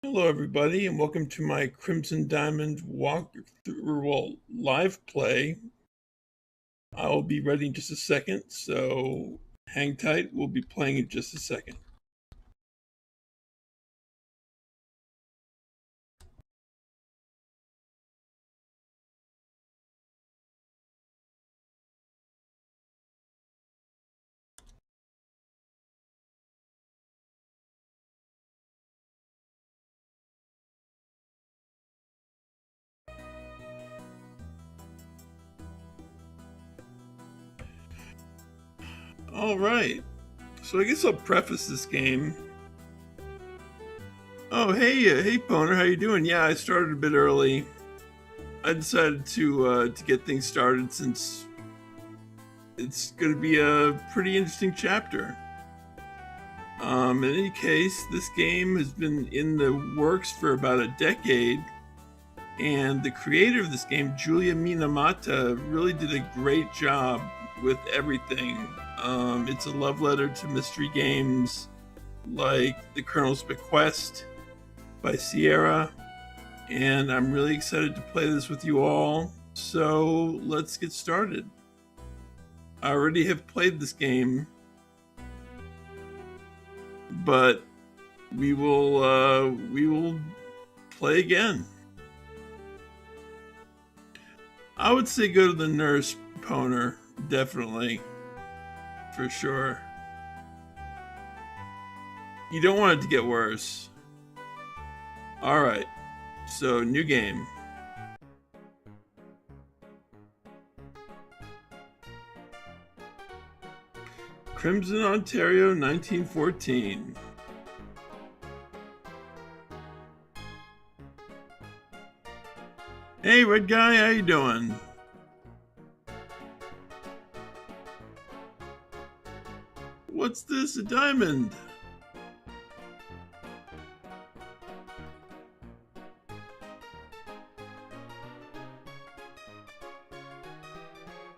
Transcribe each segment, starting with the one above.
Hello, everybody, and welcome to my Crimson Diamond live play. I will be ready in just a second, so hang tight. We'll be playing in just a second. All right, so I guess I'll preface this game. Oh, hey, Poner, how you doing? Yeah, I started a bit early. I decided to get things started since it's going to be a pretty interesting chapter. In any case, this game has been in the works for about a decade, and the creator of this game, Julia Minamata, really did a great job with everything. It's a love letter to mystery games like The Colonel's Bequest by Sierra, and I'm really excited to play this with you all. So let's get started. I already have played this game, but we will play again. I would say go to the nurse, Poner, definitely, for sure. You don't want it to get worse. All right, so new game. Crimson, Ontario, 1914. Hey, red guy, how you doing? What's this, a diamond?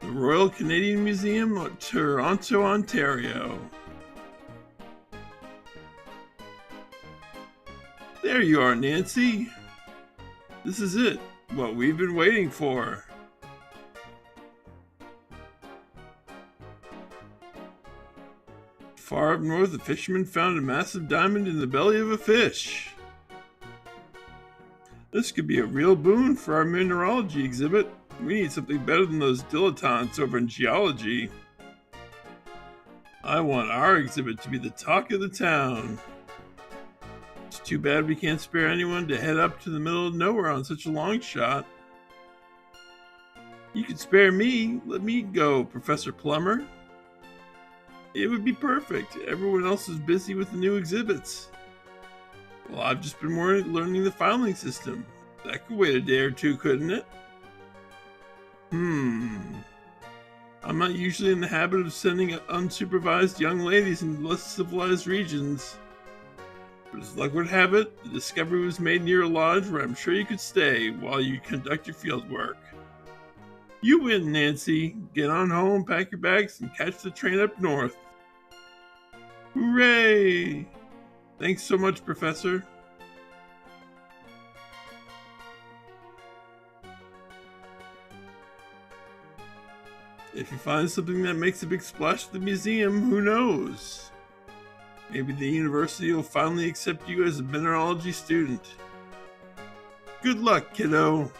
The Royal Canadian Museum, Toronto, Ontario. There you are, Nancy. This is it, what we've been waiting for. Far up north, a fisherman found a massive diamond in the belly of a fish. This could be a real boon for our mineralogy exhibit. We need something better than those dilettantes over in geology. I want our exhibit to be the talk of the town. It's too bad we can't spare anyone to head up to the middle of nowhere on such a long shot. You could spare me. Let me go, Professor Plummer. It would be perfect. Everyone else is busy with the new exhibits. Well, I've just been learning the filing system. That could wait a day or two, couldn't it? I'm not usually in the habit of sending unsupervised young ladies into less civilized regions. But as luck would have it, the discovery was made near a lodge where I'm sure you could stay while you conduct your field work. You win, Nancy. Get on home, pack your bags, and catch the train up north. Hooray! Thanks so much, Professor. If you find something that makes a big splash at the museum, who knows? Maybe the university will finally accept you as a mineralogy student. Good luck, kiddo.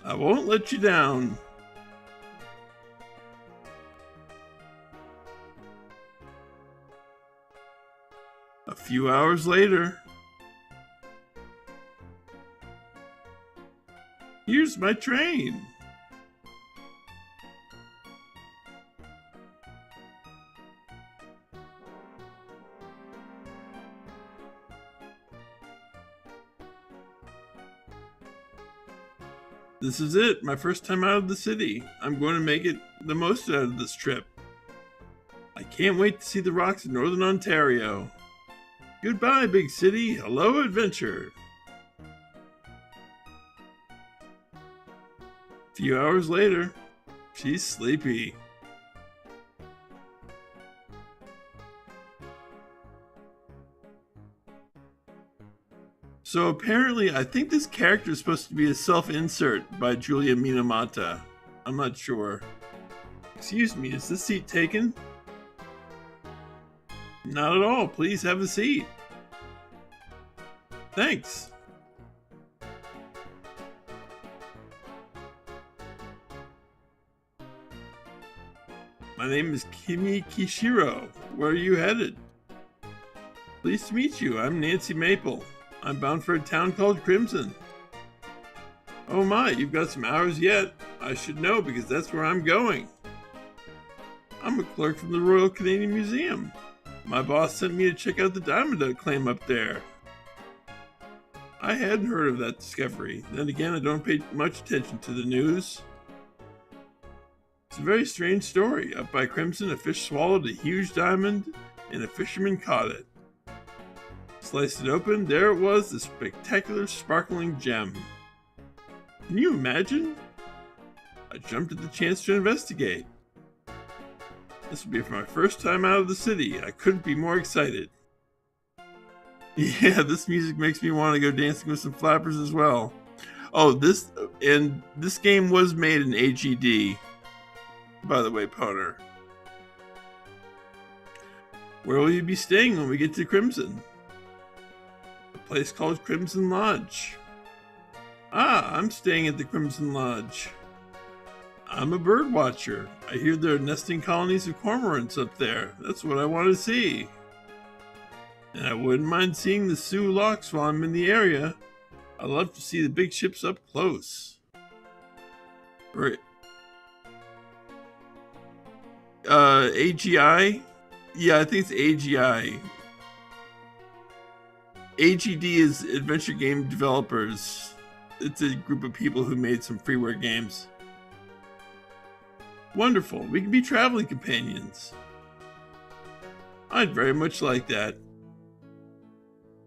I won't let you down. A few hours later. Here's my train. This is it, my first time out of the city. I'm going to make it the most out of this trip. I can't wait to see the rocks in northern Ontario. Goodbye, big city. Hello, adventure. A few hours later, she's sleepy. So apparently, I think this character is supposed to be a self-insert by Julia Minamata. I'm not sure. Excuse me, is this seat taken? Not at all. Please have a seat. Thanks. My name is Kimi Kishiro. Where are you headed? Pleased to meet you. I'm Nancy Maple. I'm bound for a town called Crimson. Oh my, you've got some hours yet. I should know because that's where I'm going. I'm a clerk from the Royal Canadian Museum. My boss sent me to check out the diamond claim up there. I hadn't heard of that discovery. Then again, I don't pay much attention to the news. It's a very strange story. Up by Crimson, a fish swallowed a huge diamond, and a fisherman caught it. Sliced it open, there it was, the spectacular sparkling gem. Can you imagine? I jumped at the chance to investigate. This will be for my first time out of the city. I couldn't be more excited. Yeah, this music makes me want to go dancing with some flappers as well. Oh, this game was made in AGD. By the way, Poner. Where will you be staying when we get to Crimson? A place called Crimson Lodge. Ah, I'm staying at the Crimson Lodge. I'm a bird watcher. I hear there are nesting colonies of cormorants up there. That's what I want to see. And I wouldn't mind seeing the Sioux Locks while I'm in the area. I'd love to see the big ships up close. Right. AGI? Yeah, I think it's AGI. AGD is Adventure Game Developers. It's a group of people who made some freeware games. Wonderful. We can be traveling companions. I'd very much like that.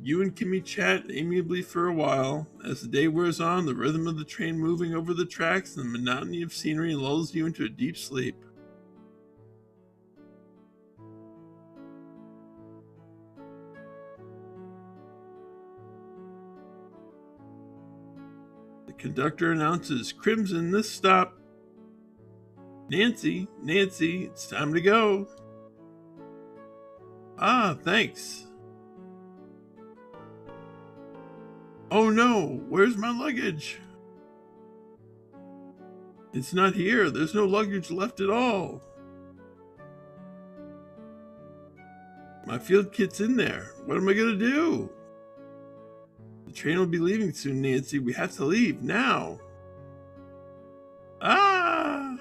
You and Kimmy chat amiably for a while. As the day wears on, the rhythm of the train moving over the tracks and the monotony of scenery lulls you into a deep sleep. The conductor announces, Crimson, this stop. Nancy, it's time to go. Ah, thanks. Oh no, where's my luggage? It's not here. There's no luggage left at all. My field kit's in there. What am I gonna do? The train will be leaving soon, Nancy. We have to leave now. Ah!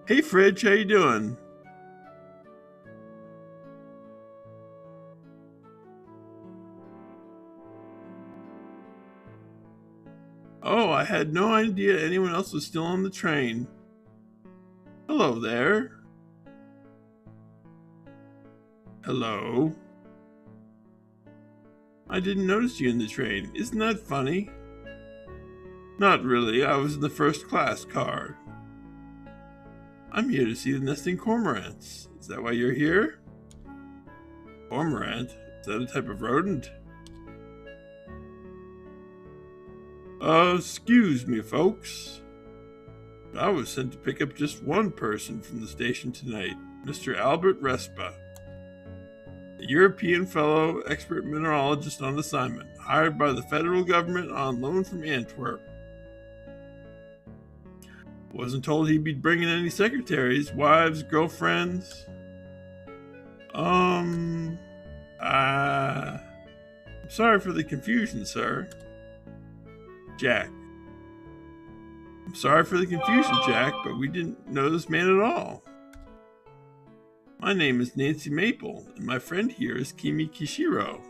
Hey, Fridge, how you doing? Oh, I had no idea anyone else was still on the train. Hello there. Hello. I didn't notice you in the train. Isn't that funny? Not really. I was in the first class car. I'm here to see the nesting cormorants. Is that why you're here? Cormorant? Is that a type of rodent? Excuse me, folks. I was sent to pick up just one person from the station tonight, Mr. Albert Respa, a European fellow expert mineralogist on assignment, hired by the federal government on loan from Antwerp. Wasn't told he'd be bringing any secretaries, wives, girlfriends. I'm sorry for the confusion, sir. Jack. I'm sorry for the confusion, Jack, but we didn't know this man at all. My name is Nancy Maple, and my friend here is Kimi Kishiro.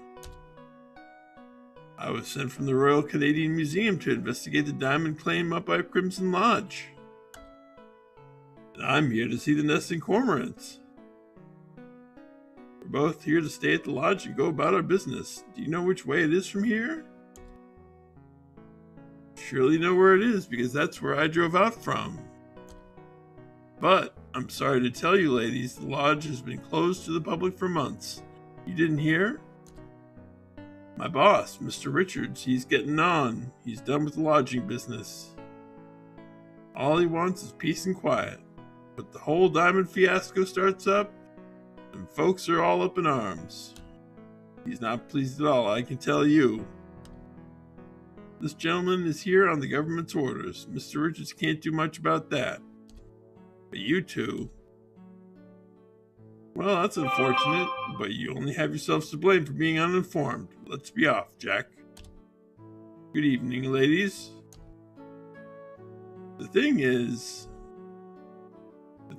I was sent from the Royal Canadian Museum to investigate the diamond claim up by Crimson Lodge. And I'm here to see the nesting cormorants. We're both here to stay at the lodge and go about our business. Do you know which way it is from here? Surely know where it is, because that's where I drove out from. But I'm sorry to tell you, ladies, the lodge has been closed to the public for months. You didn't hear? My boss, Mr. Richards, he's getting on. He's done with the lodging business. All he wants is peace and quiet. But the whole diamond fiasco starts up, and folks are all up in arms. He's not pleased at all, I can tell you. This gentleman is here on the government's orders. Mr. Richards can't do much about that. But you two... Well, that's unfortunate, but you only have yourselves to blame for being uninformed. Let's be off, Jack. Good evening, ladies. The thing is,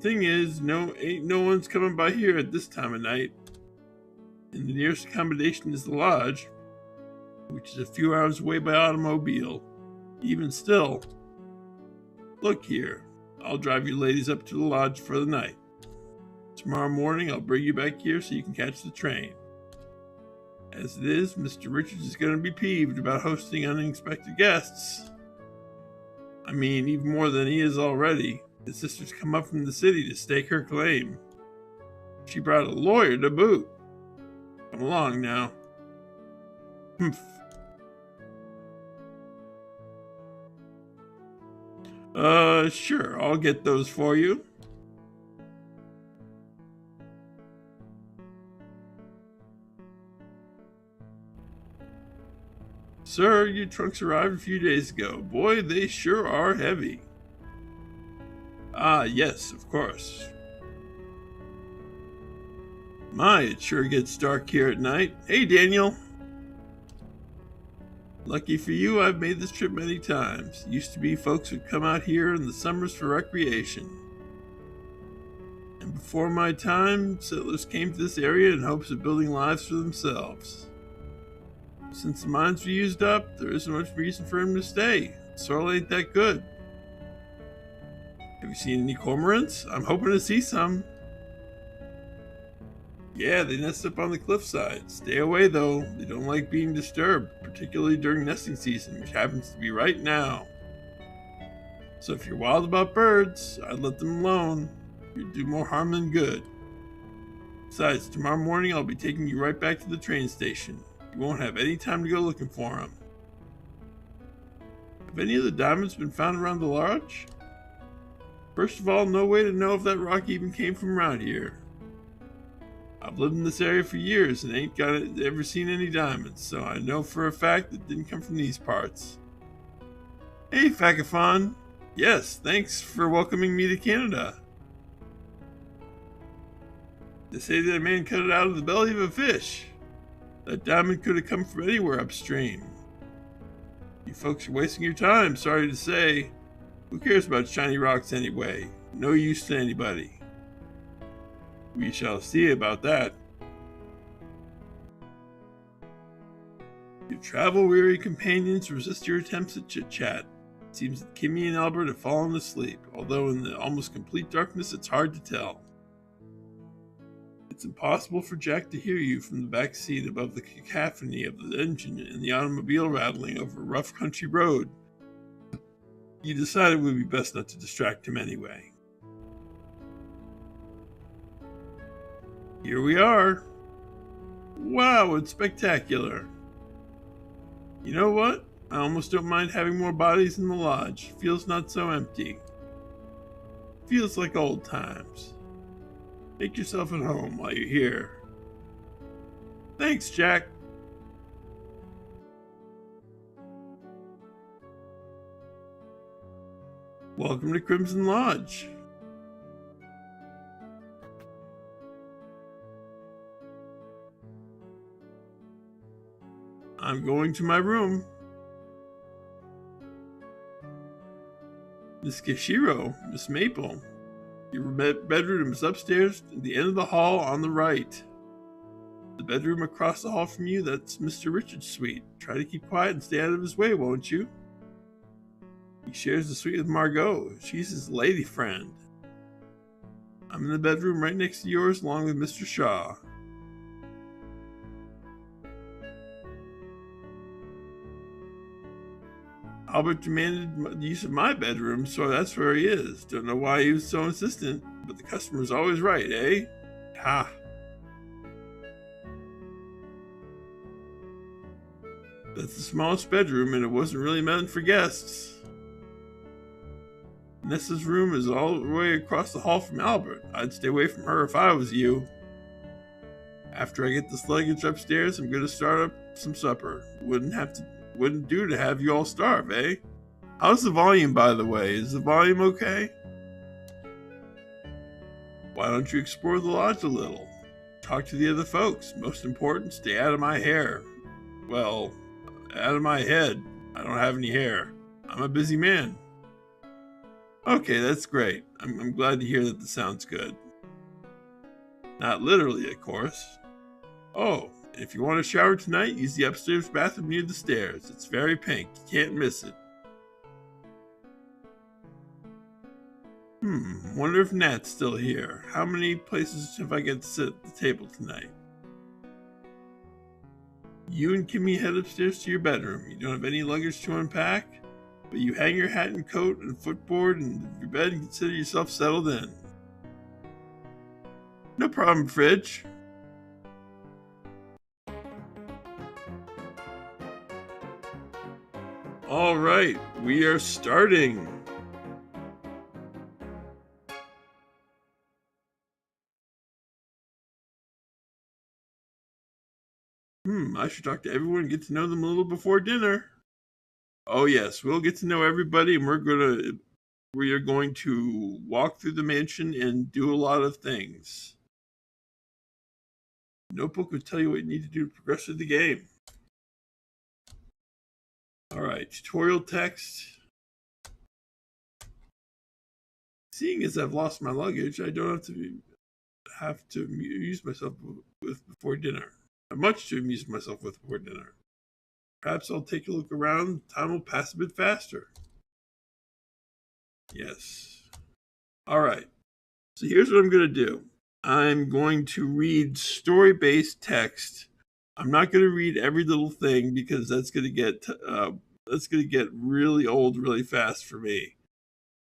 ain't no one's coming by here at this time of night. And the nearest accommodation is the lodge, which is a few hours away by automobile. Even still, look here, I'll drive you ladies up to the lodge for the night. Tomorrow morning, I'll bring you back here so you can catch the train. As it is, Mr. Richards is going to be peeved about hosting unexpected guests. I mean, even more than he is already. His sister's come up from the city to stake her claim. She brought a lawyer to boot. Come along now. Humph. Sure, I'll get those for you. Sir, your trunks arrived a few days ago. Boy, they sure are heavy. Ah, yes, of course. My, it sure gets dark here at night. Hey, Daniel. Lucky for you, I've made this trip many times. Used to be folks would come out here in the summers for recreation. And before my time, settlers came to this area in hopes of building lives for themselves. Since the mines were used up, there isn't much reason for him to stay. Soil ain't that good. Have you seen any cormorants? I'm hoping to see some. Yeah, they nest up on the cliffside. Stay away though, they don't like being disturbed, particularly during nesting season, which happens to be right now. So if you're wild about birds, I'd let them alone. You'd do more harm than good. Besides, tomorrow morning I'll be taking you right back to the train station. You won't have any time to go looking for them. Have any of the diamonds been found around the lodge? First of all, no way to know if that rock even came from around here. I've lived in this area for years and ain't ever seen any diamonds, so I know for a fact it didn't come from these parts. Hey, Fakafon. Yes, thanks for welcoming me to Canada. They say that a man cut it out of the belly of a fish. That diamond could have come from anywhere upstream. You folks are wasting your time, sorry to say. Who cares about shiny rocks anyway? No use to anybody. We shall see about that. Your travel-weary companions resist your attempts at chit-chat. It seems that Kimmy and Albert have fallen asleep, although in the almost complete darkness it's hard to tell. It's impossible for Jack to hear you from the back seat above the cacophony of the engine and the automobile rattling over a rough country road. You decided it would be best not to distract him anyway. Here we are. Wow, it's spectacular. You know what? I almost don't mind having more bodies in the lodge. Feels not so empty. Feels like old times. Make yourself at home while you're here. Thanks, Jack. Welcome to Crimson Lodge. I'm going to my room. Miss Kishiro, Miss Maple. Your bedroom is upstairs at the end of the hall on the right. The bedroom across the hall from you, that's Mr. Richards' suite. Try to keep quiet and stay out of his way, won't you? He shares the suite with Margot. She's his lady friend. I'm in the bedroom right next to yours along with Mr. Shaw. Albert demanded the use of my bedroom, so that's where he is. Don't know why he was so insistent, but the customer's always right, eh? Ha! That's the smallest bedroom, and it wasn't really meant for guests. Nessa's room is all the way across the hall from Albert. I'd stay away from her if I was you. After I get this luggage upstairs, I'm gonna start up some supper. Wouldn't do to have you all starve, eh? How's the volume, by the way? Is the volume okay? Why don't you explore the lodge a little? Talk to the other folks. Most important, stay out of my hair. Well, out of my head. I don't have any hair. I'm a busy man. Okay, that's great. I'm glad to hear that this sounds good. Not literally, of course. Oh, if you want a shower tonight, use the upstairs bathroom near the stairs. It's very pink. You can't miss it. Wonder if Nat's still here. How many places have I got to sit at the table tonight? You and Kimmy head upstairs to your bedroom. You don't have any luggage to unpack, but you hang your hat and coat and footboard in your bed and consider yourself settled in. No problem, Fridge. All right, we are starting. I should talk to everyone and get to know them a little before dinner. Oh yes, we'll get to know everybody, and we are going to walk through the mansion and do a lot of things. Notebook will tell you what you need to do to progress through the game. All right, tutorial text. Seeing as I've lost my luggage, I don't have to amuse myself with before dinner. Much to amuse myself with before dinner. Perhaps I'll take a look around. Time will pass a bit faster. Yes. All right. So here's what I'm going to do. I'm going to read story-based text. I'm not going to read every little thing because that's going to get really old really fast for me.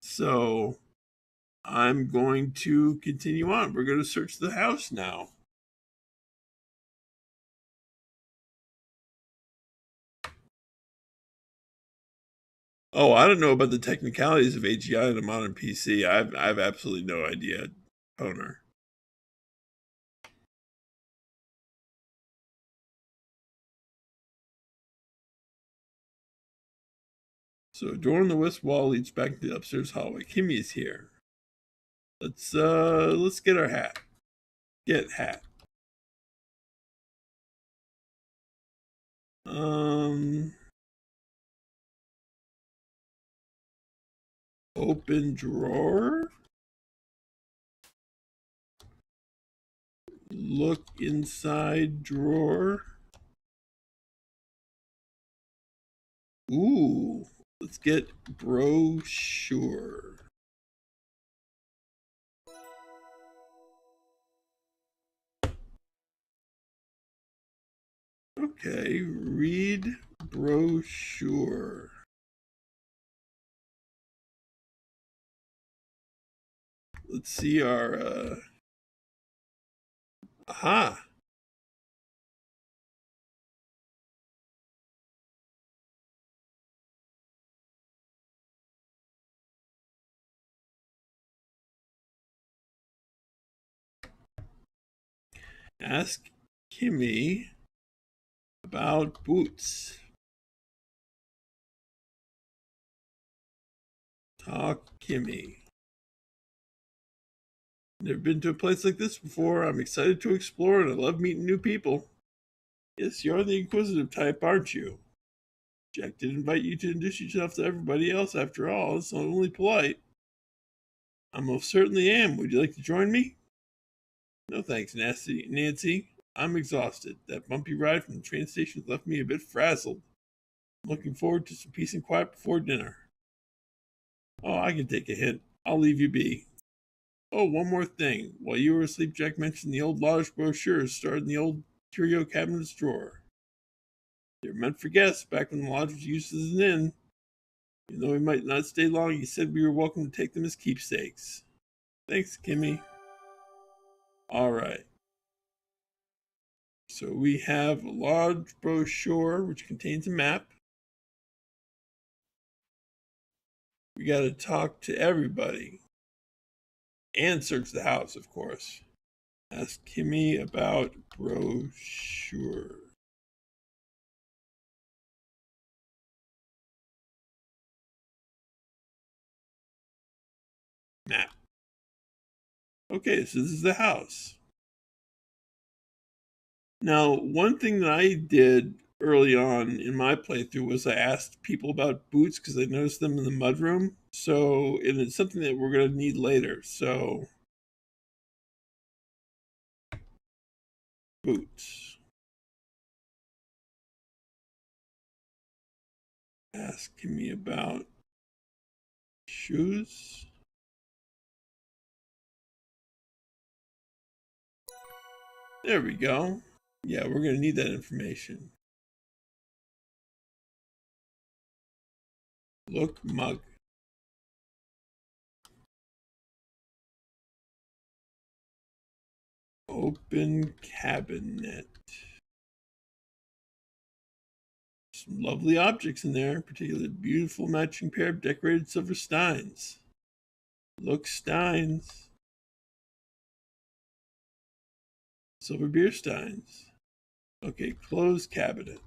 So I'm going to continue on. We're going to search the house now. Oh, I don't know about the technicalities of AGI in a modern PC. I've absolutely no idea, Toner. So a door in the west wall leads back to the upstairs hallway. Kimmy is here. Let's get our hat. Get hat. Open drawer. Look inside drawer. Ooh, let's get brochure. Okay, read brochure. Let's see our aha. Ask Kimmy about boots. Talk Kimmy. Never been to a place like this before. I'm excited to explore and I love meeting new people. Yes, you're the inquisitive type, aren't you? Jack did invite you to introduce yourself to everybody else after all. It's only polite. I most certainly am. Would you like to join me? No thanks, Nancy. I'm exhausted. That bumpy ride from the train station left me a bit frazzled. I'm looking forward to some peace and quiet before dinner. Oh, I can take a hint. I'll leave you be. Oh, one more thing. While you were asleep, Jack mentioned the old lodge brochures stored in the old curio cabinet's drawer. They were meant for guests back when the lodge was used as an inn. Even though we might not stay long, he said we were welcome to take them as keepsakes. Thanks, Kimmy. All right. So we have a large brochure which contains a map. We got to talk to everybody and search the house, of course. Ask Kimmy about brochure. Map. Okay, so this is the house. Now, one thing that I did early on in my playthrough was I asked people about boots because I noticed them in the mudroom. So, and it's something that we're going to need later. So, boots. Asking me about shoes. There we go. Yeah, we're going to need that information. Look, mug. Open cabinet. Some lovely objects in there, particularly a beautiful matching pair of decorated silver steins. Look, steins. Silver beer steins. Okay, close cabinet.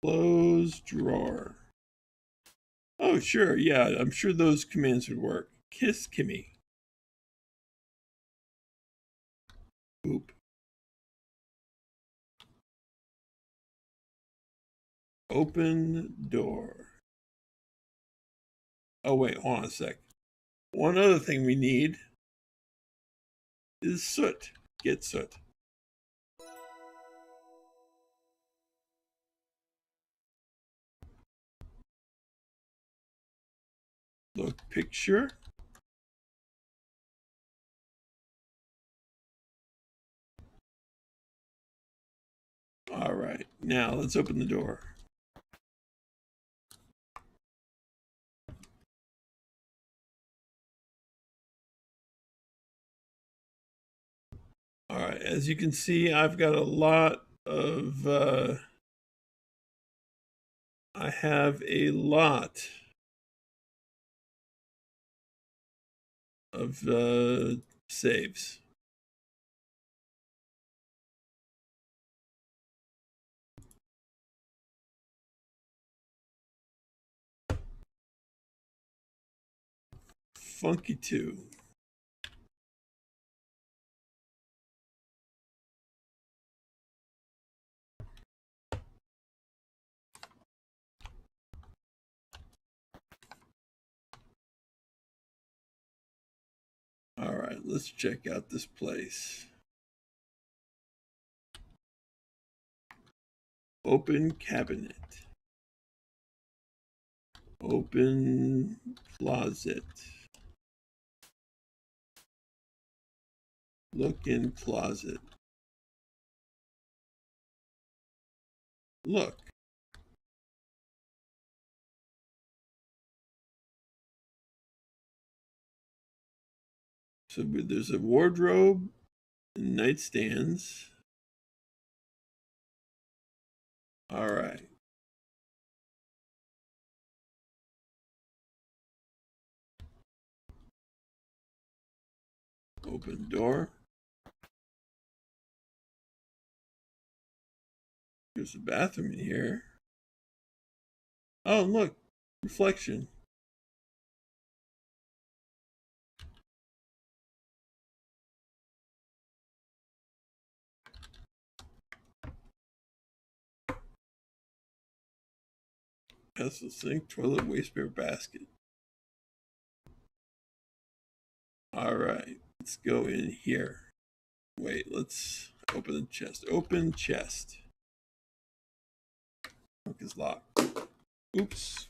Close drawer. Oh, sure, yeah, I'm sure those commands would work. Kiss Kimmy. Oop. Open door. Oh, wait, hold on a sec. One other thing we need is soot. Get soot. Look, picture. All right, now let's open the door. All right, as you can see, I've got a lot of, I have a lot of saves. Funky too. All right, let's check out this place. Open cabinet. Open closet. Look in closet. Look. So there's a wardrobe and nightstands. All right. Open door. There's a bathroom in here. Oh, look, reflection. Vessel sink, toilet, waste paper basket. All right, let's go in here. Wait, let's open the chest. Open chest. Look, is locked. Oops.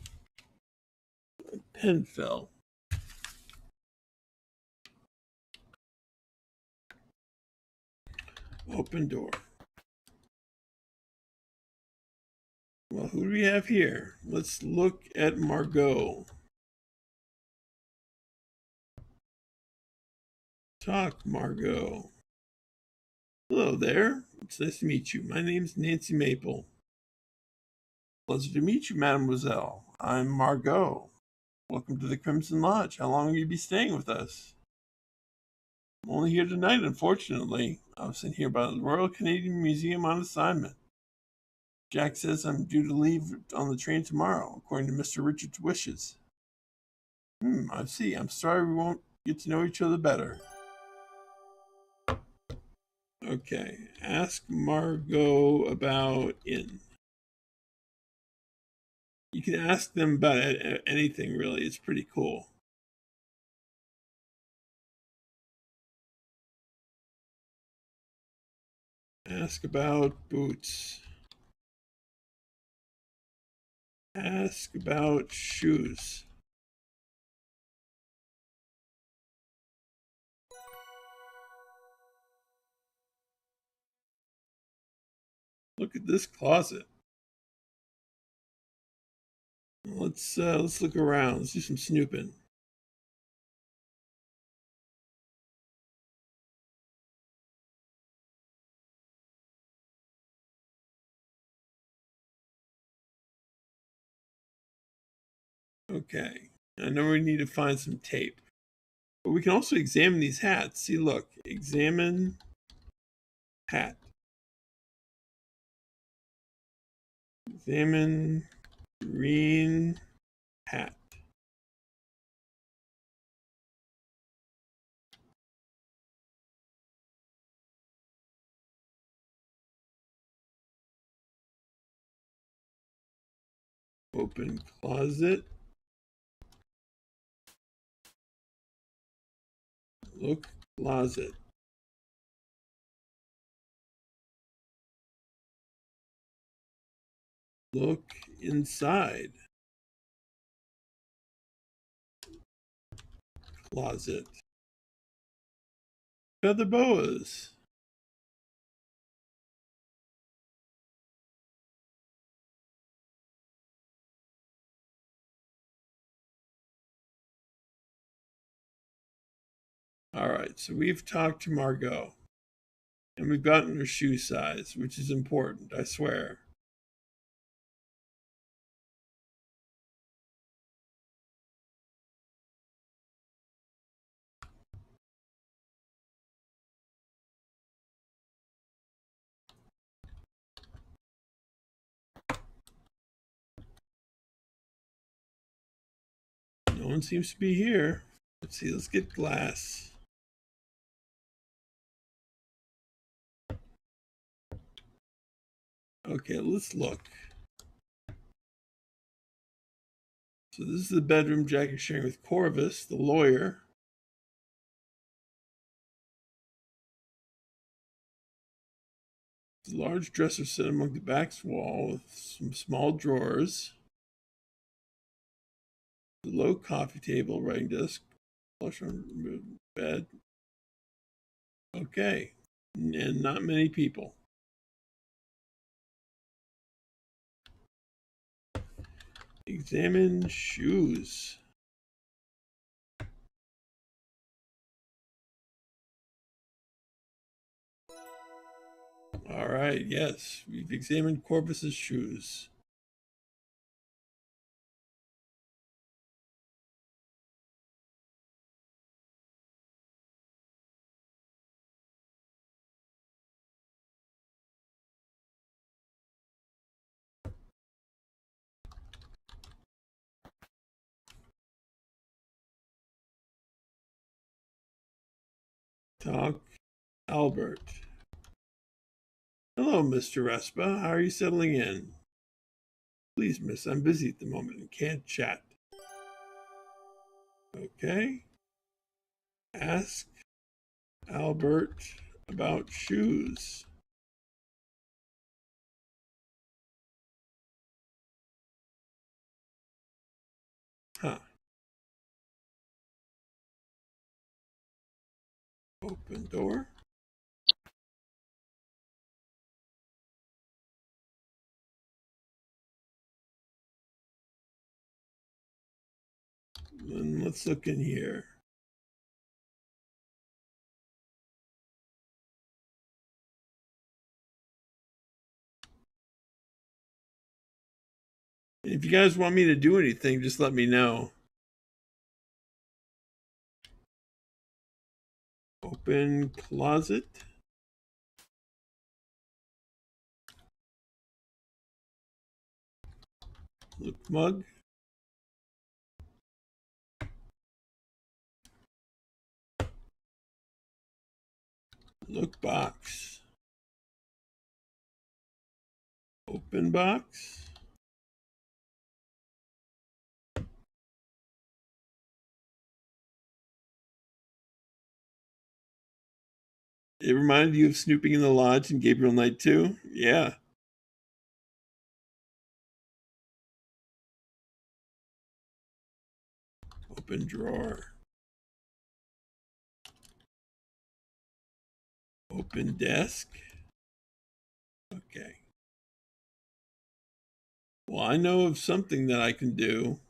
My pen fell. Open door. Well, who do we have here? Let's look at Margot. Talk, Margot. Hello there. It's nice to meet you. My name's Nancy Maple. Pleasure to meet you, mademoiselle. I'm Margot. Welcome to the Crimson Lodge. How long will you be staying with us? I'm only here tonight, unfortunately. I was sent here by the Royal Canadian Museum on assignment. Jack says I'm due to leave on the train tomorrow, according to Mr. Richard's wishes. I see. I'm sorry we won't get to know each other better. Okay. Ask Margot about inn. You can ask them about anything, really. It's pretty cool. Ask about boots. Ask about shoes. Look at this closet. Let's look around. Let's do some snooping. Okay. I know we need to find some tape. But we can also examine these hats. See, look. Examine hat. Examine green hat. Open closet. Look closet. Look inside. Closet. Feather boas. All right, so we've talked to Margot, and we've gotten her shoe size, which is important, I swear. No one seems to be here. Let's see, let's get glass. Okay, let's look. So this is the bedroom Jack is sharing with Corvus, the lawyer. There's a large dresser set among the back wall with some small drawers. The low coffee table, writing desk, flush on bed. Okay, and not many people. Examine shoes. All right, yes, we've examined Corvus's shoes. Talk, Albert. Hello, Mr. Respa. How are you settling in? Please, miss, I'm busy at the moment and can't chat. Okay. Ask Albert about shoes. Huh. Open door. Then let's look in here. If you guys want me to do anything, just let me know. Open closet. Look mug. Look box. Open box. It reminded you of Snooping in the Lodge and Gabriel Knight 2? Yeah. Open drawer. Open desk. Okay. Well, I know of something that I can do.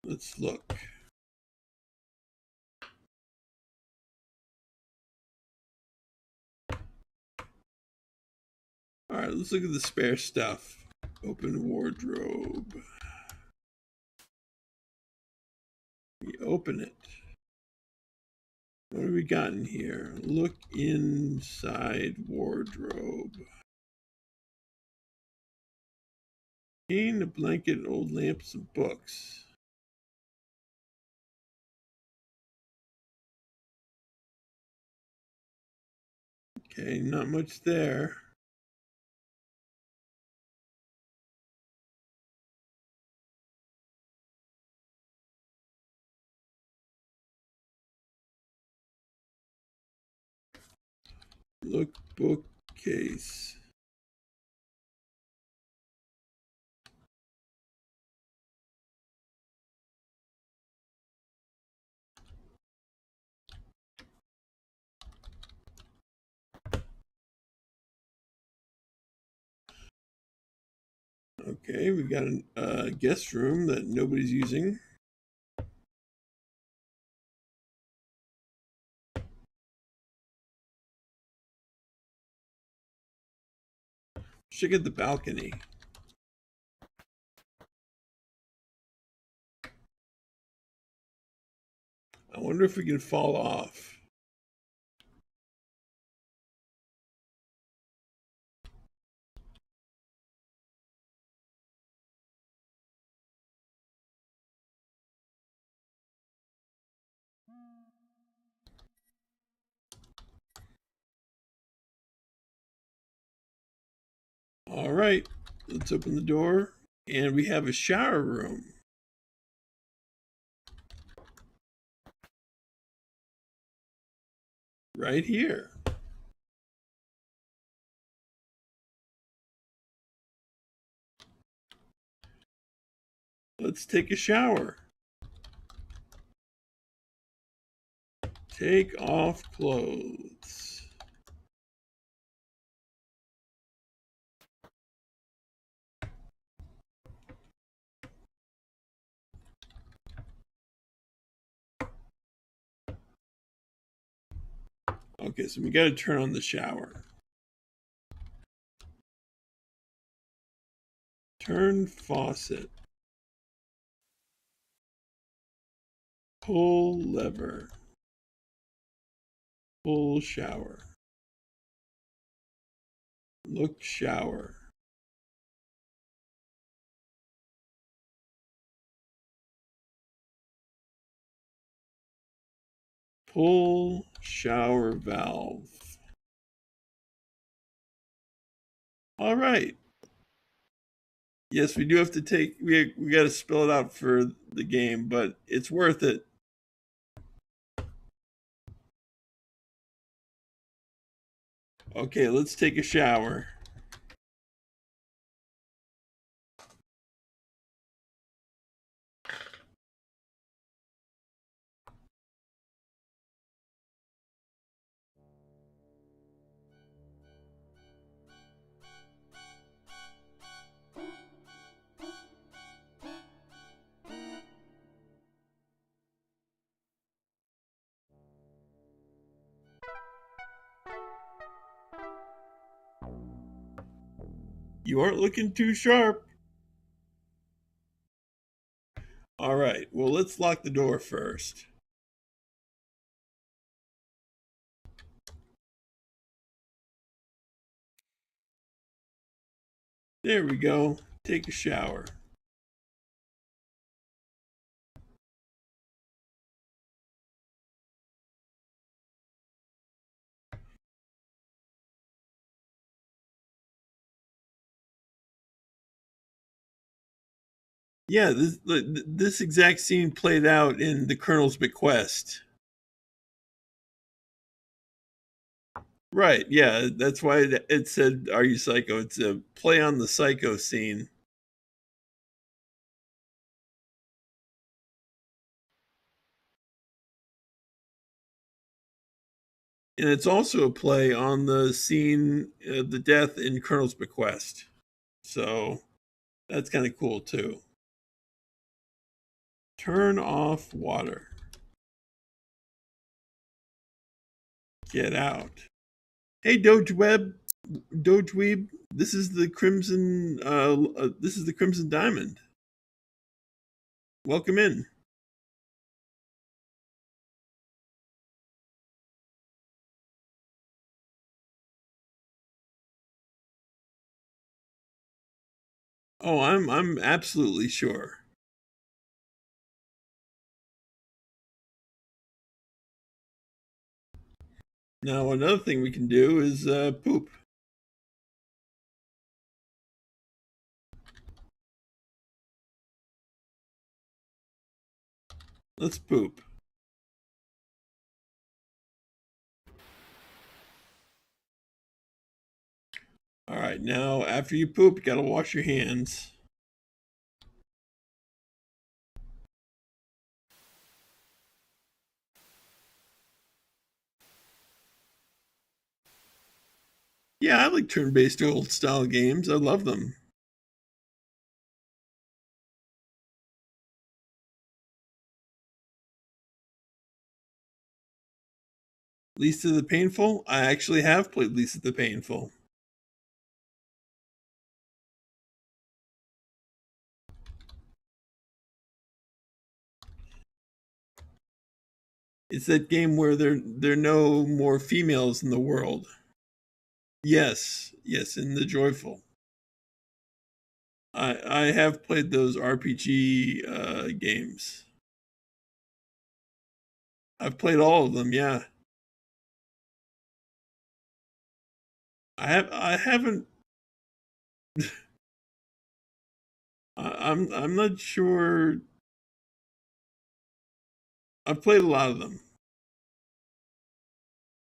Let's look. All right, let's look at the spare stuff. Open wardrobe. We open it. What have we got in here? Look inside wardrobe. Cane, a blanket, old lamps, and books. Okay, not much there. Look bookcase. Okay, we got a guest room that nobody's using. Check out the balcony. I wonder if we can fall off. All right, let's open the door. And we have a shower room. Right here. Let's take a shower. Take off clothes. Okay, so we got to turn on the shower. Turn faucet. Pull lever. Pull shower. Look shower. Pull shower valve. All right. Yes, we do have to take, we got to spell it out for the game, but it's worth it. Okay, let's take a shower. You aren't looking too sharp. All right, well, let's lock the door first. There we go. Take a shower. Yeah, this exact scene played out in the Colonel's bequest. Right, yeah, that's why it said, "Are you psycho?" It's a play on the psycho scene. And it's also a play on the scene, the death in Colonel's bequest. So that's kind of cool too. Turn off water. Get out. Hey, Doge Weeb. This is the Crimson. This is the Crimson Diamond. Welcome in. Oh, I'm absolutely sure. Now another thing we can do is poop. Let's poop. All right, now after you poop, you gotta wash your hands. Yeah, I like turn-based old style games. I love them. Least of the Painful. I actually have played Least of the Painful. It's that game where there are no more females in the world. Yes, yes, in the joyful. I have played those RPG games. I've played all of them. Yeah, I haven't. I'm not sure. I've played a lot of them.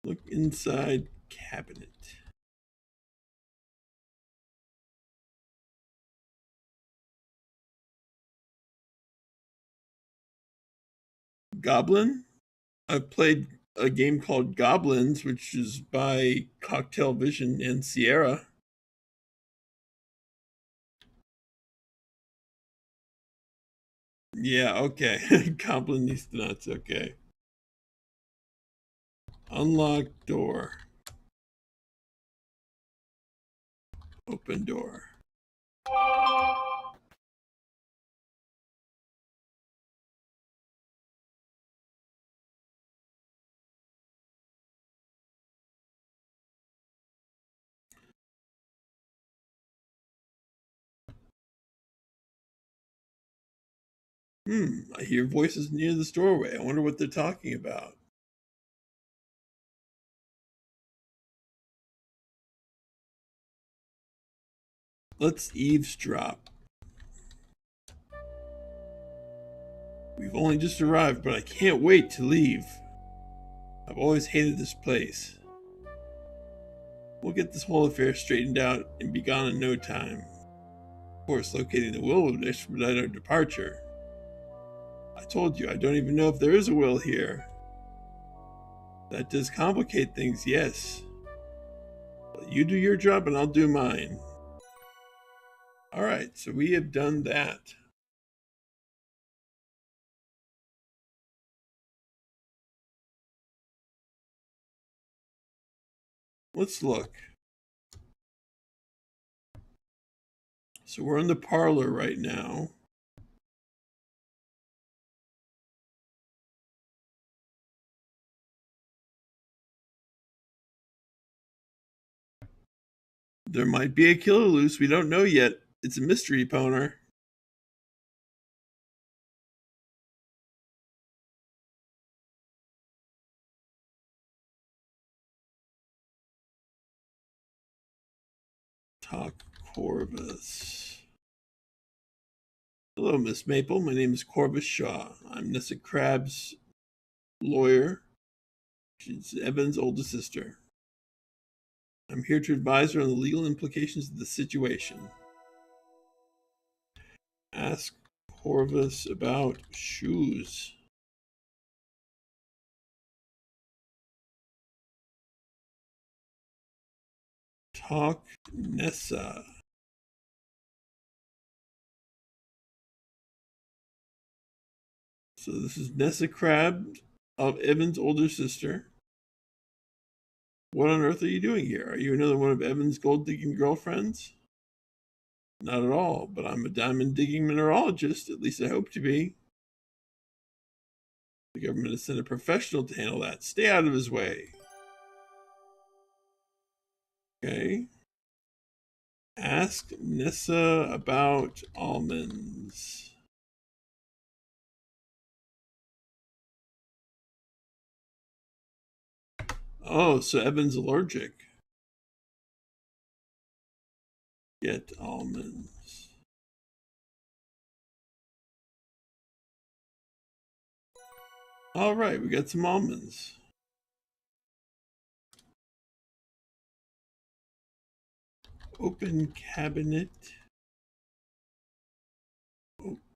Look inside cabinet. Goblin. I've played a game called Goblins, which is by Cocktail Vision and Sierra. Yeah, okay. Goblin needs the nuts. Okay. Unlock door. Open door. I hear voices near this doorway. I wonder what they're talking about. Let's eavesdrop. We've only just arrived, but I can't wait to leave. I've always hated this place. We'll get this whole affair straightened out and be gone in no time. Of course, locating the will would expedite our departure. I told you, I don't even know if there is a will here. That does complicate things, yes. Well, you do your job and I'll do mine. Alright, so we have done that. Let's look. So we're in the parlor right now. There might be a killer loose. We don't know yet. It's a mystery, Poner. Talk Corvus. Hello, Miss Maple. My name is Corvus Shaw. I'm Nessa Crab's lawyer. She's Evan's oldest sister. I'm here to advise her on the legal implications of the situation. Ask Corvus about shoes. Talk Nessa. So this is Nessa Crab of Evan's older sister. What on earth are you doing here? Are you another one of Evan's gold digging girlfriends? Not at all, but I'm a diamond digging mineralogist. At least I hope to be. The government has sent a professional to handle that. Stay out of his way. Okay. Ask Nessa about almonds. Oh, so Evan's allergic. Get almonds. All right, we got some almonds. Open cabinet.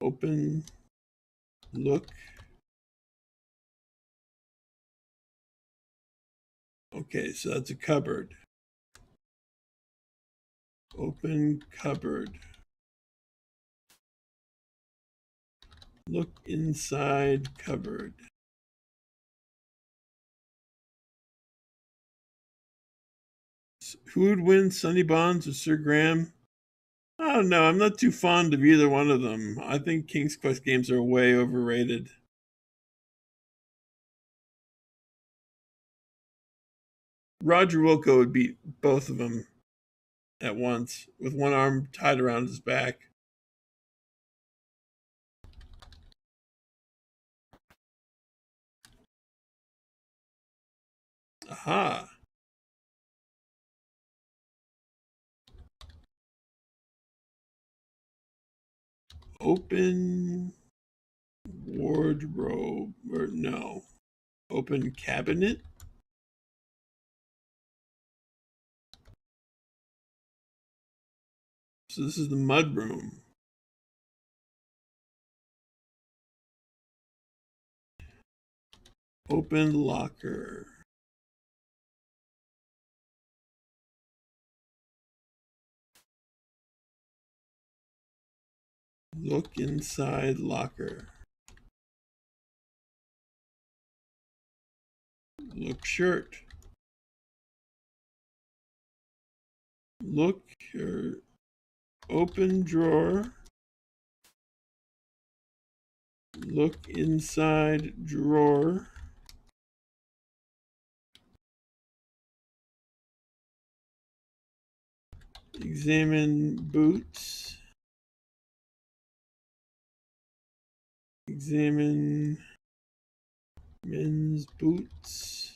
Open. Look. Okay, so that's a cupboard. Open cupboard. Look inside cupboard. Who would win, Sonny Bonds or Sir Graham? I don't know. I'm not too fond of either one of them. I think King's Quest games are way overrated. Roger Wilco would beat both of them at once with one arm tied around his back. Aha. Open wardrobe, or no. Open cabinet. So this is the mud room. Open locker. Look inside locker. Look shirt. Look here. Open drawer. Look inside drawer. Examine boots. Examine men's boots.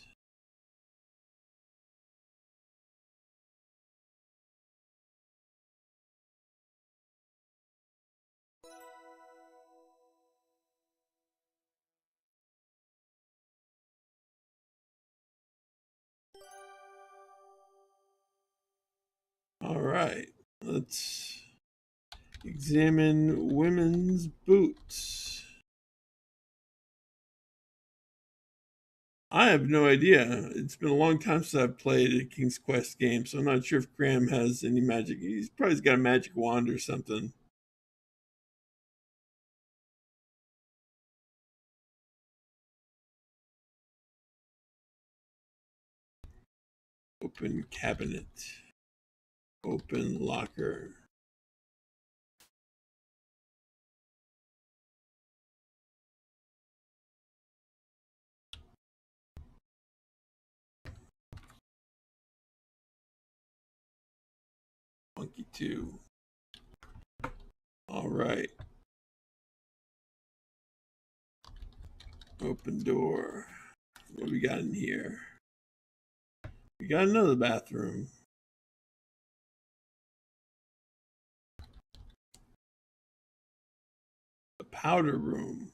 All right, let's examine women's boots. I have no idea. It's been a long time since I've played a King's Quest game, so I'm not sure if Graham has any magic. He's probably got a magic wand or something. Open cabinet. Open locker. Lucky 2. All right. Open door. What do we got in here? We got another bathroom. A powder room.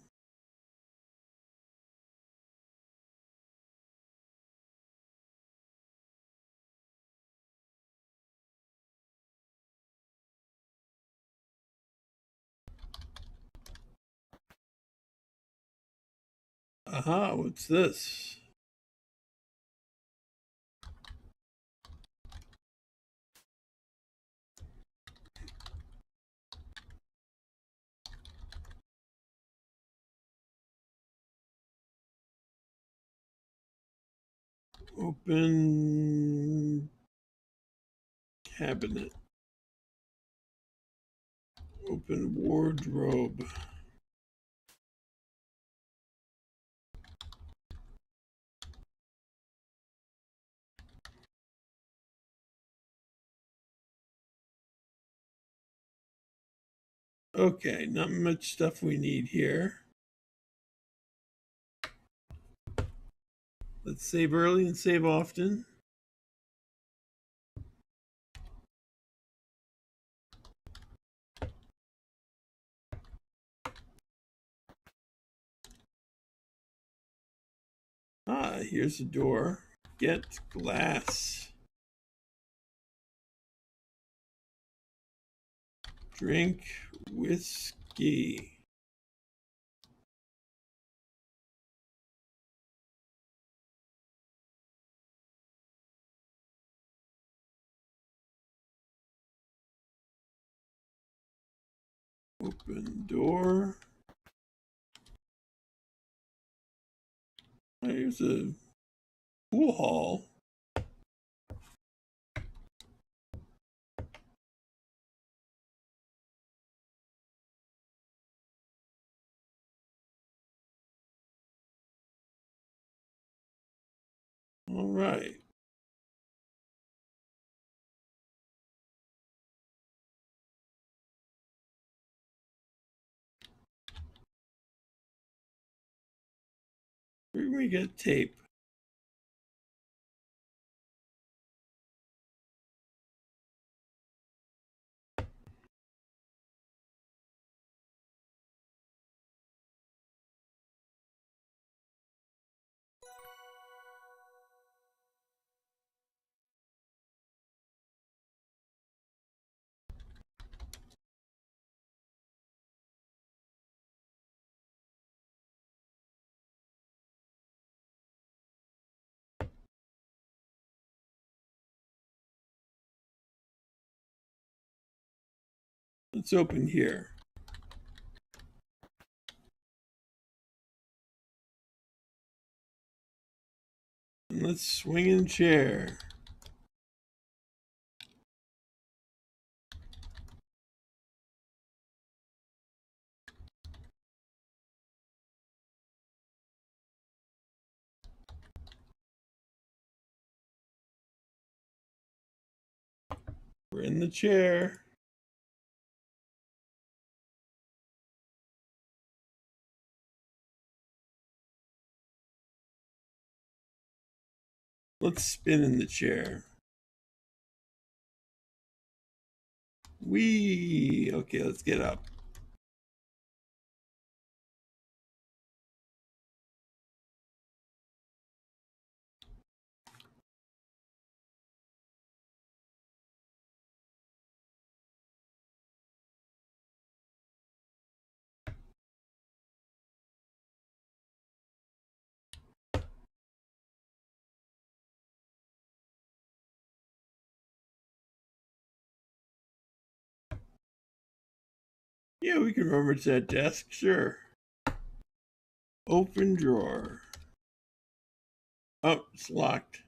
Aha, what's this? Open cabinet. Open wardrobe. Okay, not much stuff we need here. Let's save early and save often. Ah, here's a door. Get glass. Drink whiskey. Open door. Here's a pool hall. All right. Where can we get tape? Let's open here. And let's swing in chair. We're in the chair. Let's spin in the chair. Whee! Okay, let's get up. Yeah, we can rummage that desk, sure. Open drawer. Oh, it's locked.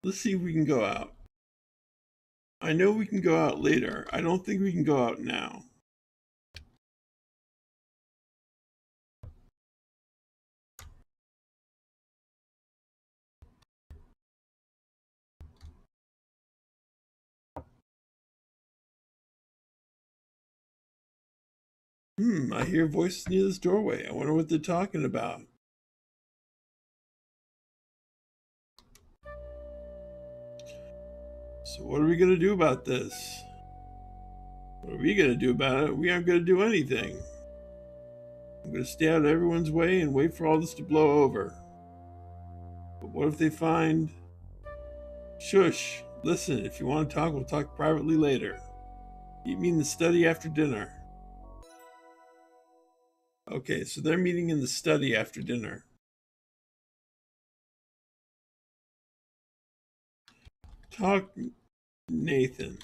Let's see if we can go out. I know we can go out later. I don't think we can go out now. I hear voices near this doorway. I wonder what they're talking about. So what are we going to do about this? What are we going to do about it? We aren't going to do anything. I'm going to stay out of everyone's way and wait for all this to blow over. But what if they find... Shush! Listen, if you want to talk, we'll talk privately later. Meet me in the study after dinner. Okay, so they're meeting in the study after dinner. Talk, Nathan.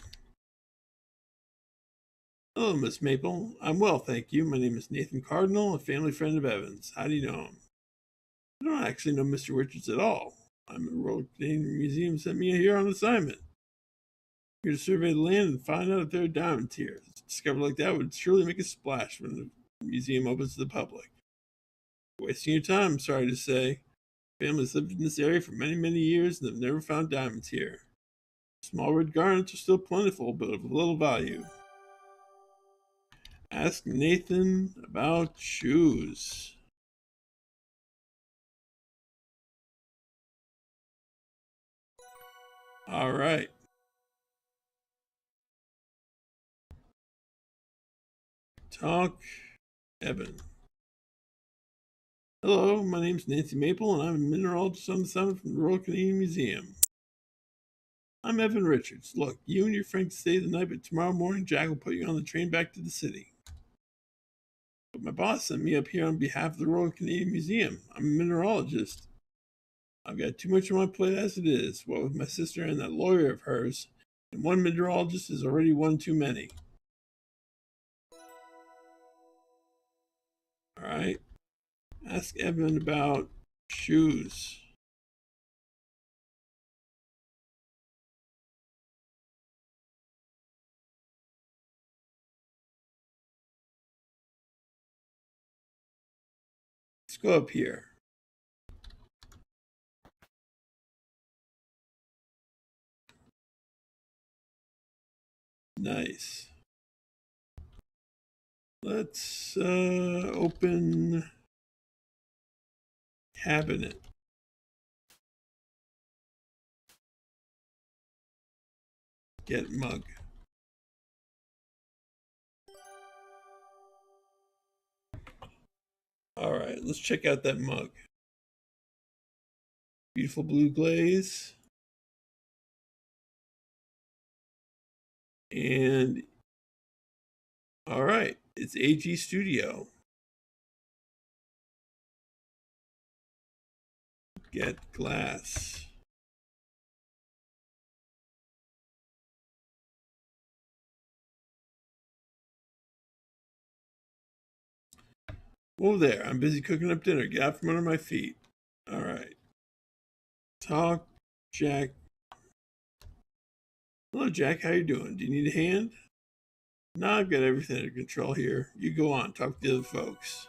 Hello, Miss Maple. I'm well, thank you. My name is Nathan Cardinal, a family friend of Evan's. How do you know him? I don't actually know Mr. Richards at all. I'm at the Royal Canadian Museum sent me here on assignment. I'm here to survey the land and find out if there are diamonds here. A discovery like that would surely make a splash when the museum opens to the public. Wasting your time, I'm sorry to say. Families lived in this area for many, many years and have never found diamonds here. Small red garnets are still plentiful, but of little value. Ask Nathan about shoes. All right. Talk, Evan. Hello, my name's Nancy Maple, and I'm a mineralogist on assignment from the Royal Canadian Museum. I'm Evan Richards. Look, you and your friend stay the night, but tomorrow morning Jack will put you on the train back to the city. But my boss sent me up here on behalf of the Royal Canadian Museum. I'm a mineralogist. I've got too much on my plate as it is, what with my sister and that lawyer of hers, and one mineralogist is already one too many. All right. Ask Evan about shoes. Let's go up here. Nice. Let's open cabinet. Get mug. All right, let's check out that mug. Beautiful blue glaze. And all right, it's AG Studio. Get glass. Whoa there, I'm busy cooking up dinner. Get out from under my feet. All right. Talk, Jack. Hello, Jack. How you doing? Do you need a hand? No, I've got everything under control here. You go on. Talk to the other folks.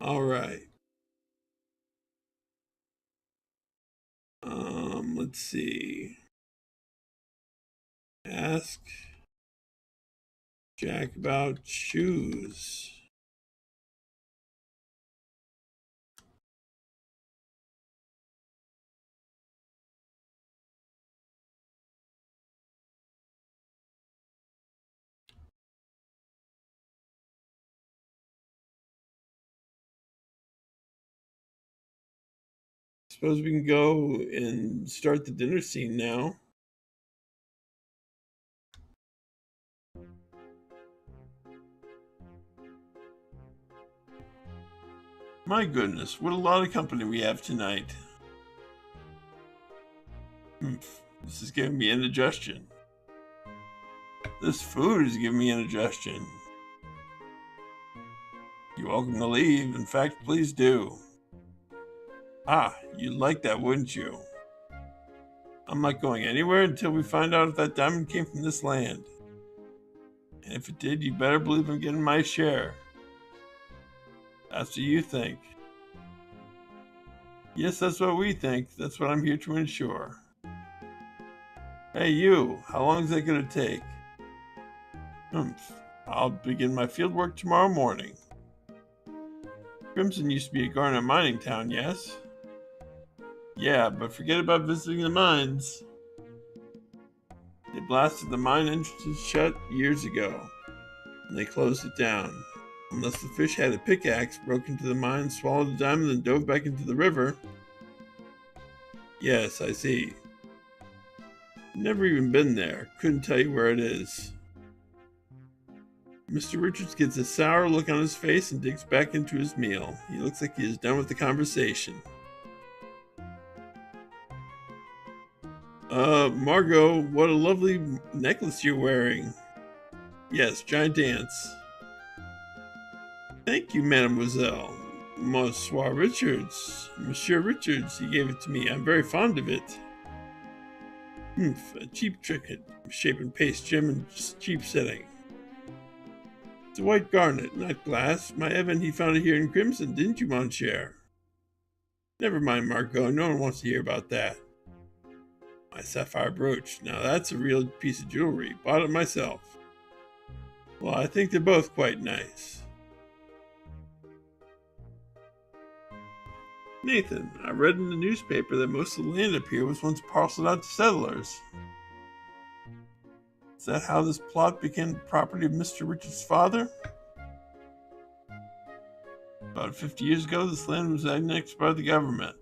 All right. Let's see. Ask Jack about shoes. Suppose we can go and start the dinner scene now. My goodness, what a lot of company we have tonight. This is giving me indigestion. This food is giving me indigestion. You're welcome to leave. In fact, please do. Ah, you'd like that, wouldn't you? I'm not going anywhere until we find out if that diamond came from this land. And if it did, you better believe I'm getting my share. That's what you think. Yes, that's what we think. That's what I'm here to ensure. Hey, you, how long is that going to take? I'll begin my field work tomorrow morning. Crimson used to be a garnet mining town, yes? Yeah, but forget about visiting the mines. They blasted the mine entrances shut years ago, and they closed it down. Unless the fish had a pickaxe, broke into the mine, swallowed a diamond, and dove back into the river. Yes, I see. Never even been there. Couldn't tell you where it is. Mr. Richards gets a sour look on his face and digs back into his meal. He looks like he is done with the conversation. Margot, what a lovely necklace you're wearing. Yes, giant dance. Thank you, mademoiselle. Monsieur Richards. Monsieur Richards, he gave it to me. I'm very fond of it. A cheap trick, shape and paste gem in cheap setting. It's a white garnet, not glass. My Evan, he found it here in crimson, didn't you, mon cher? Never mind, Margot. No one wants to hear about that. My sapphire brooch. Now that's a real piece of jewelry. Bought it myself. Well, I think they're both quite nice. Nathan, I read in the newspaper that most of the land up here was once parceled out to settlers. Is that how this plot became the property of Mr. Richards' father? About 50 years ago, this land was annexed by the government.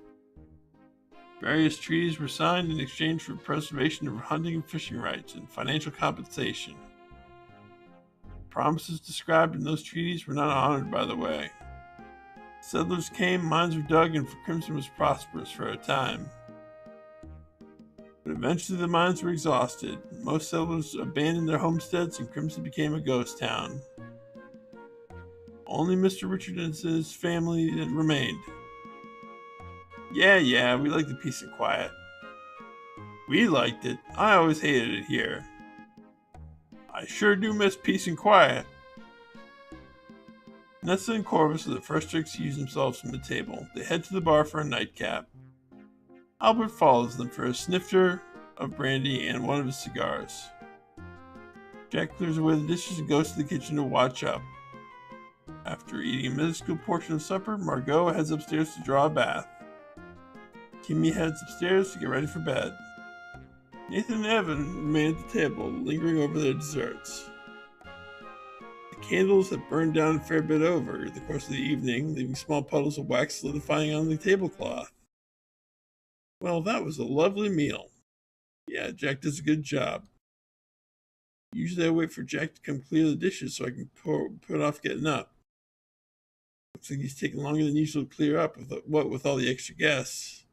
Various treaties were signed in exchange for preservation of hunting and fishing rights and financial compensation. Promises described in those treaties were not honored, by the way. Settlers came, mines were dug, and Crimson was prosperous for a time. But eventually the mines were exhausted. Most settlers abandoned their homesteads and Crimson became a ghost town. Only Mr. Richard and his family had remained. Yeah, we liked the peace and quiet. We liked it. I always hated it here. I sure do miss peace and quiet. Nessa and Corvus are the first to excuse themselves from the table. They head to the bar for a nightcap. Albert follows them for a snifter of brandy and one of his cigars. Jack clears away the dishes and goes to the kitchen to watch up. After eating a minuscule portion of supper, Margot heads upstairs to draw a bath. Kimmy heads upstairs to get ready for bed. Nathan and Evan remain at the table, lingering over their desserts. The candles have burned down a fair bit over the course of the evening, leaving small puddles of wax solidifying on the tablecloth. Well, that was a lovely meal. Yeah, Jack does a good job. Usually I wait for Jack to come clear the dishes so I can put off getting up. Looks like he's taking longer than usual to clear up with all the extra guests.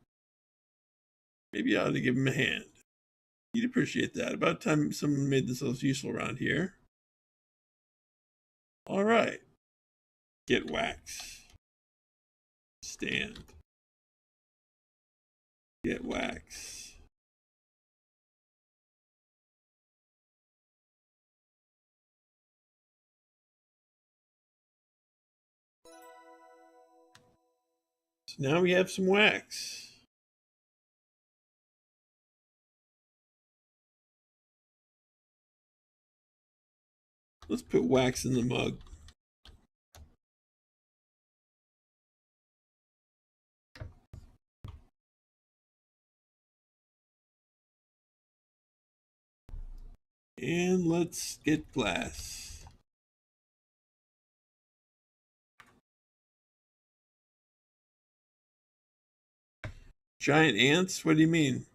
Maybe I ought to give him a hand. You'd appreciate that. About time someone made themselves useful around here. All right. Get wax. Stand. Get wax. So now we have some wax. Let's put wax in the mug. And let's get glass. Giant ants? What do you mean?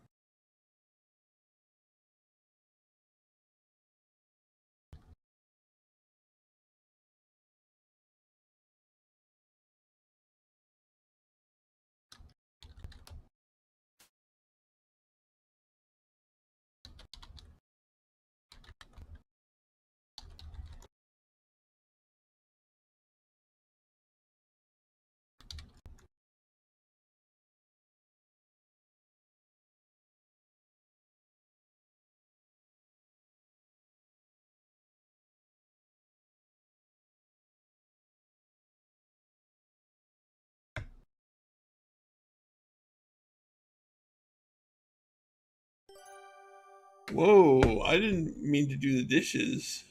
Whoa, I didn't mean to do the dishes.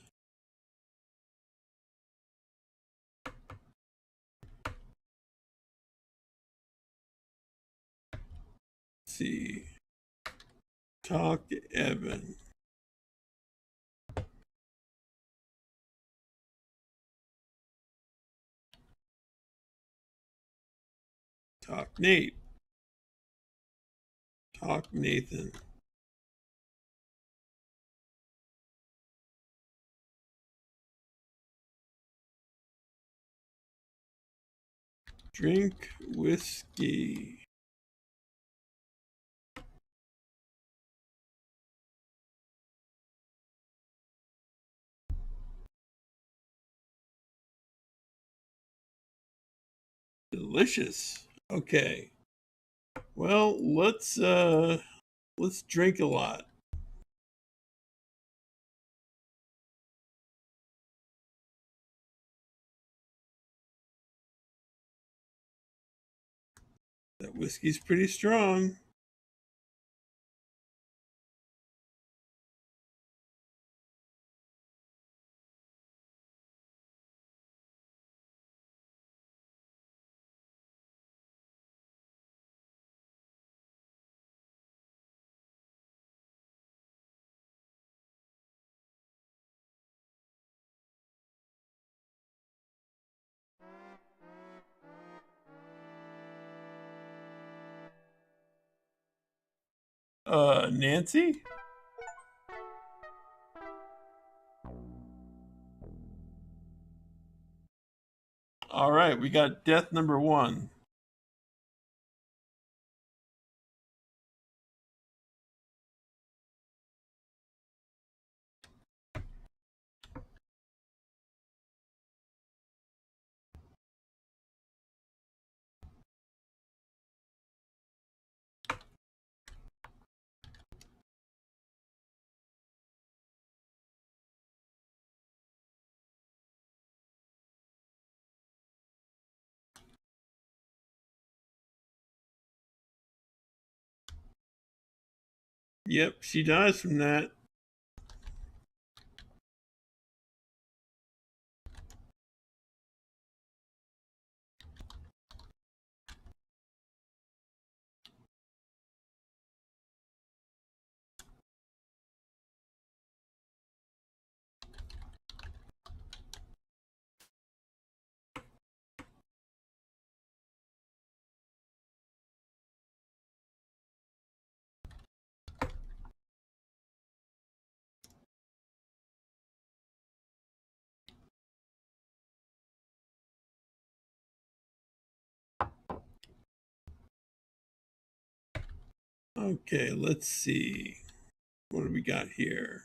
Let's see. Talk to Evan. Talk Nate. Talk Nathan. Drink whiskey. Delicious. Okay. Well, let's drink a lot. That whiskey's pretty strong. Nancy? All right, we got death number 1. Yep, she dies from that. Okay, let's see. What do we got here?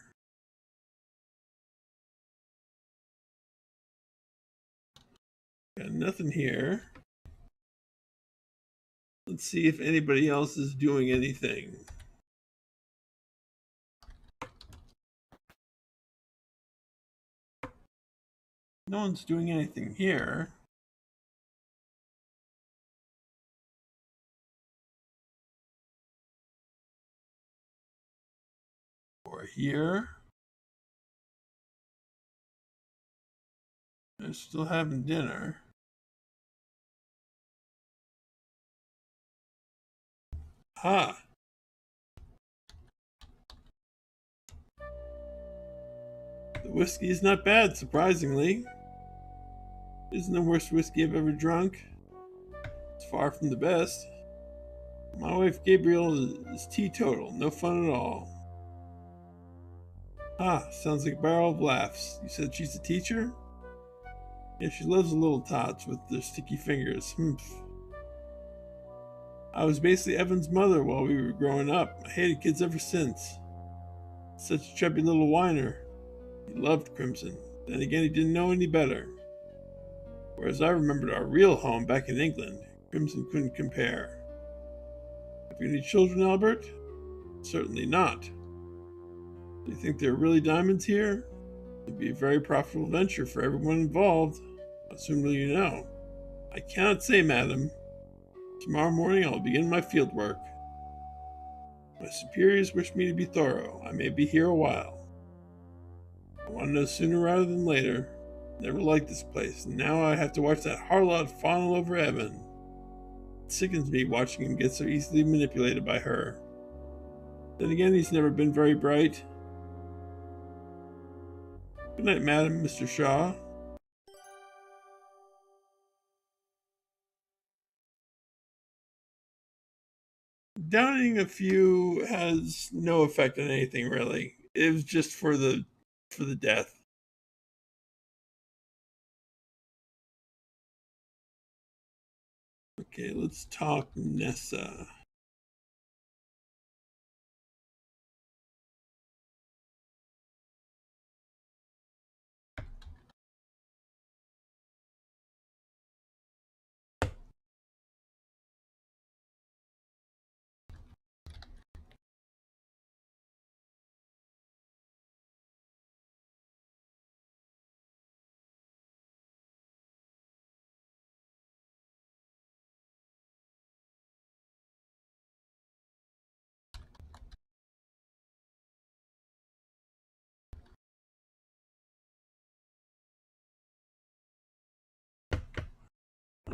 Got nothing here. Let's see if anybody else is doing anything. No one's doing anything here. Or here. They're still having dinner. Ha! The whiskey is not bad, surprisingly. Isn't the worst whiskey I've ever drunk. It's far from the best. My wife Gabriel is teetotal, no fun at all. Ah, sounds like a barrel of laughs. You said she's a teacher? Yeah, she loves the little tots with their sticky fingers. Humph. I was basically Evan's mother while we were growing up. I hated kids ever since. Such a chubby little whiner. He loved Crimson. Then again, he didn't know any better. Whereas I remembered our real home back in England, Crimson couldn't compare. Have you any children, Albert? Certainly not. Do you think there are really diamonds here? It'd be a very profitable venture for everyone involved. How soon will you know? I cannot say, madam. Tomorrow morning I will begin my field work. My superiors wish me to be thorough. I may be here a while. I want to know sooner rather than later. Never liked this place, and now I have to watch that harlot fawn all over Evan. It sickens me watching him get so easily manipulated by her. Then again, he's never been very bright. Good night, madam, Mr. Shaw. Downing a few has no effect on anything, really. It was just for the death. Okay, let's talk Nessa.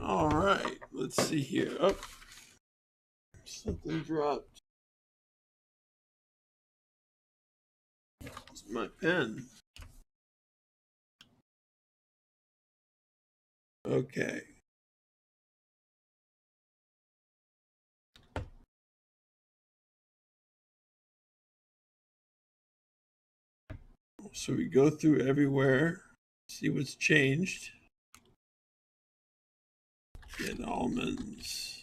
All right, let's see here. Oh, something dropped. It's my pen. Okay. So we go through everywhere, see what's changed. Get almonds.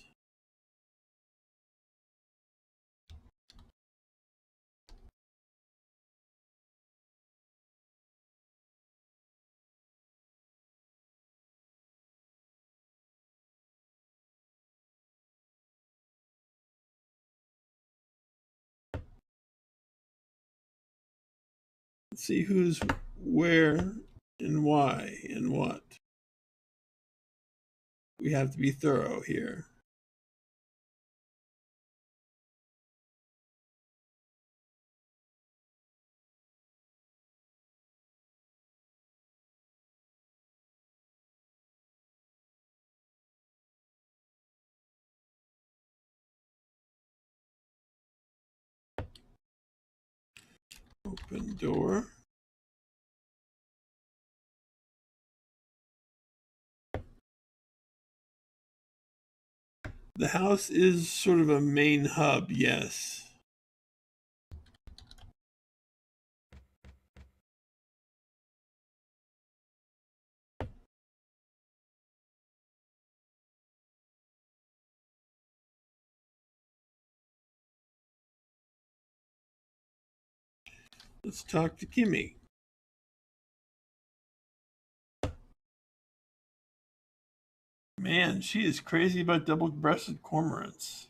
Let's see who's where and why and what. We have to be thorough here. Open door. The house is sort of a main hub, yes. Let's talk to Kimmy. Man, she is crazy about double-breasted cormorants.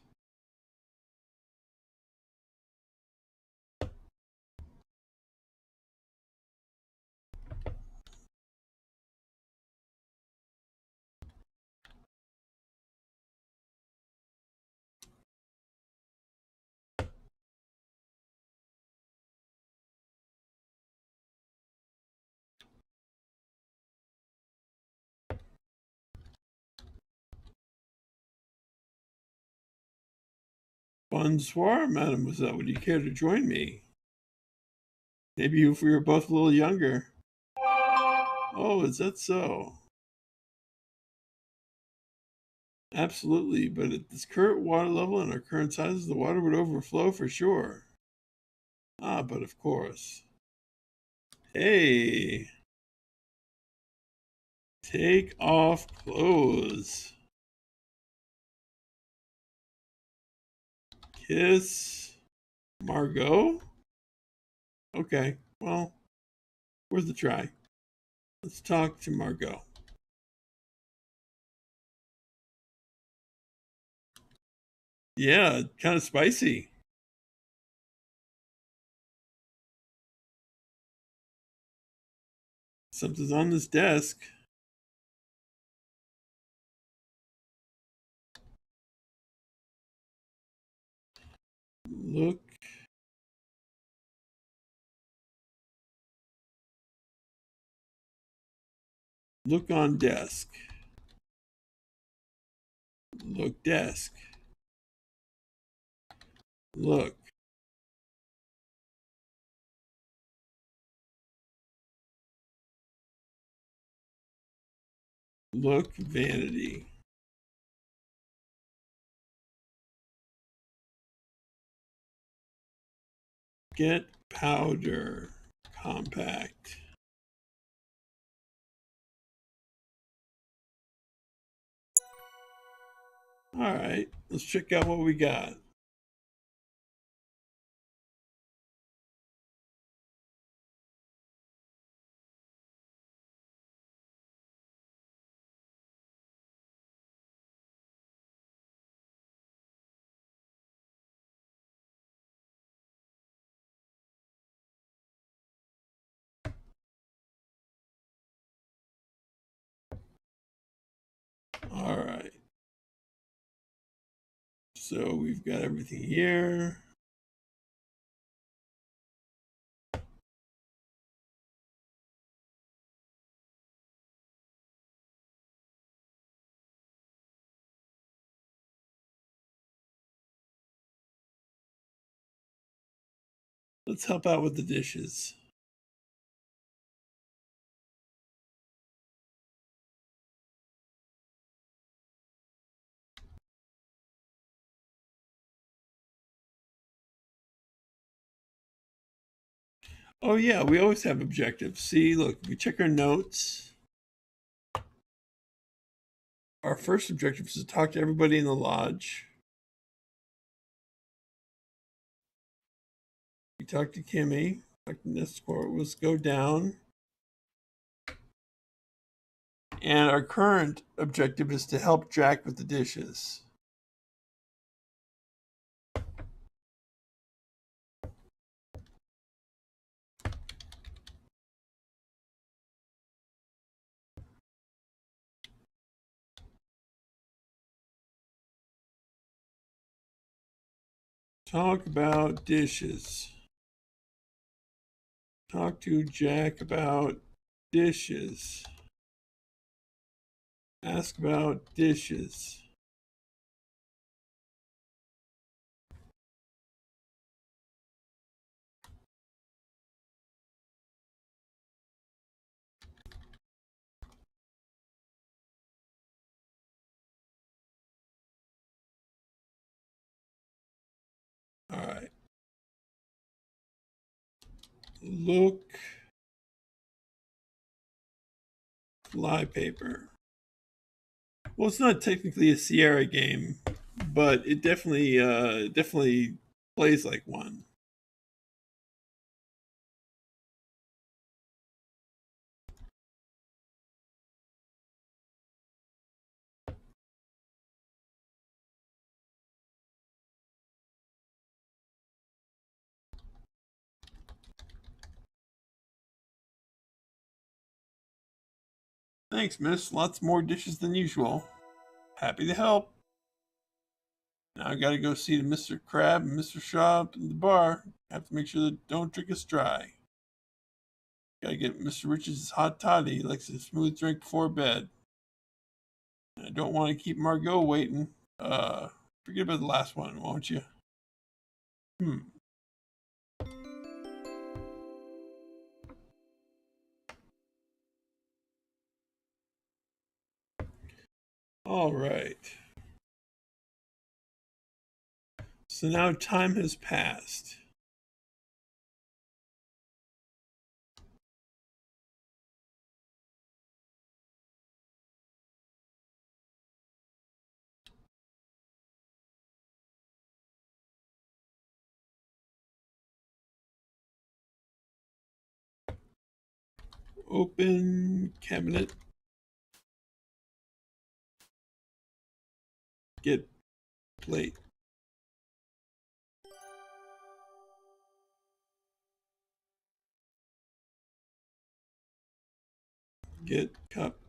Bonsoir, mademoiselle. Would you care to join me? Maybe if we were both a little younger. Oh, is that so? Absolutely, but at this current water level and our current sizes, the water would overflow for sure. Ah, but of course. Hey, take off clothes. Kiss Margot? Okay, well, worth a try. Let's talk to Margot. Yeah, kind of spicy. Something's on this desk. Look Look on desk. Look desk. Look. Look vanity. Get powder compact. All right, let's check out what we got. All right. So we've got everything here. Let's help out with the dishes. Oh yeah, we always have objectives. See, look, we check our notes. Our first objective is to talk to everybody in the lodge. We talked to Kimmy. Talked to Nestor. Let's go down. And our current objective is to help Jack with the dishes. Talk about dishes. Talk to Jack about dishes. Ask about dishes. All right. Look. Flypaper. Well, it's not technically a Sierra game, but it definitely plays like one. Thanks, miss. Lots more dishes than usual. Happy to help. Now I gotta go see to Mr. Crab and Mr. Shaw up in the bar. Have to make sure they don't drink us dry. Gotta get Mr. Richards' hot toddy. He likes a smooth drink before bed. I don't want to keep Margot waiting. Forget about the last one, won't you? All right. So now time has passed. Open cabinet. Get plate. Get cup.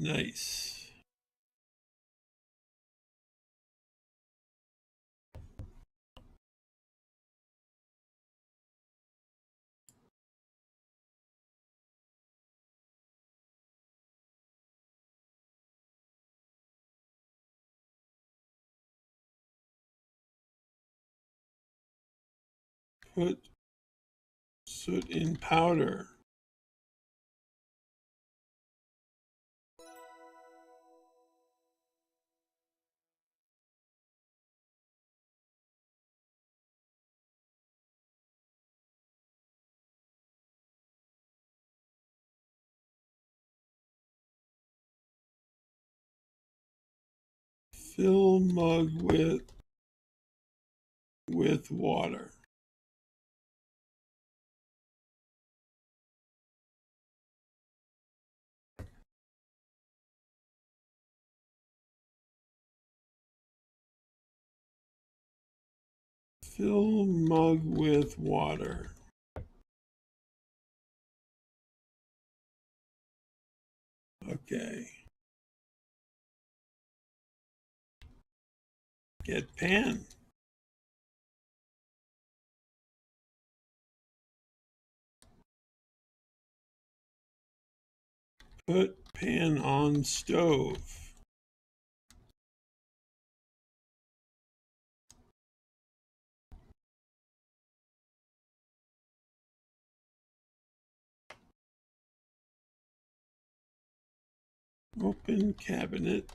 Nice. Put soot in powder. Fill mug with water. Fill mug with water. Okay. Get pan. Put pan on stove. Open cabinet.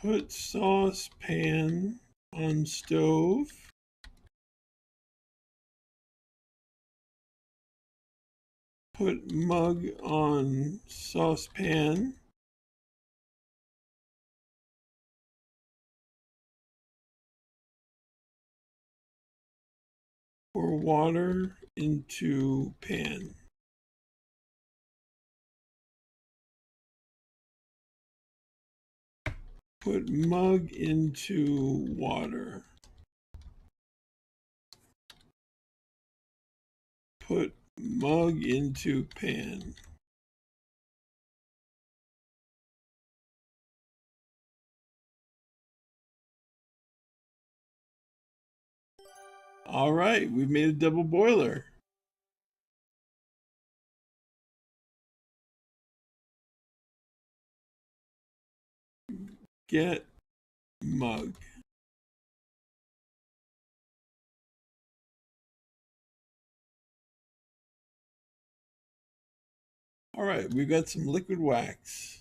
Put saucepan on stove. Put mug on saucepan. Pour water into pan. Put mug into water. Put mug into pan. All right, we've made a double boiler. Get mug. All right, we've got some liquid wax.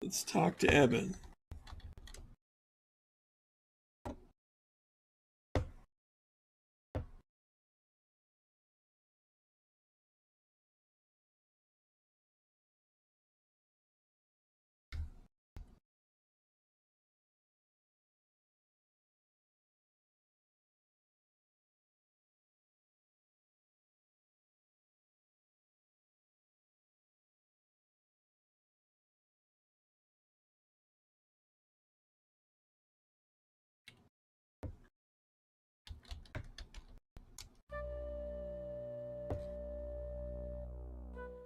Let's talk to Evan.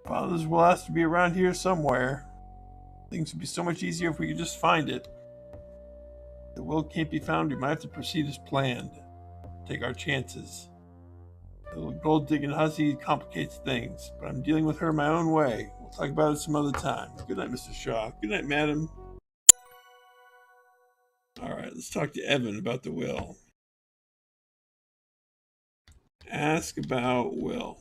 Father's will has to be around here somewhere. Things would be so much easier if we could just find it. The will can't be found. We might have to proceed as planned. Take our chances. The little gold digging hussy complicates things, but I'm dealing with her my own way. We'll talk about it some other time. Good night, Mr. Shaw. Good night, madam. All right, let's talk to Evan about the will. Ask about will.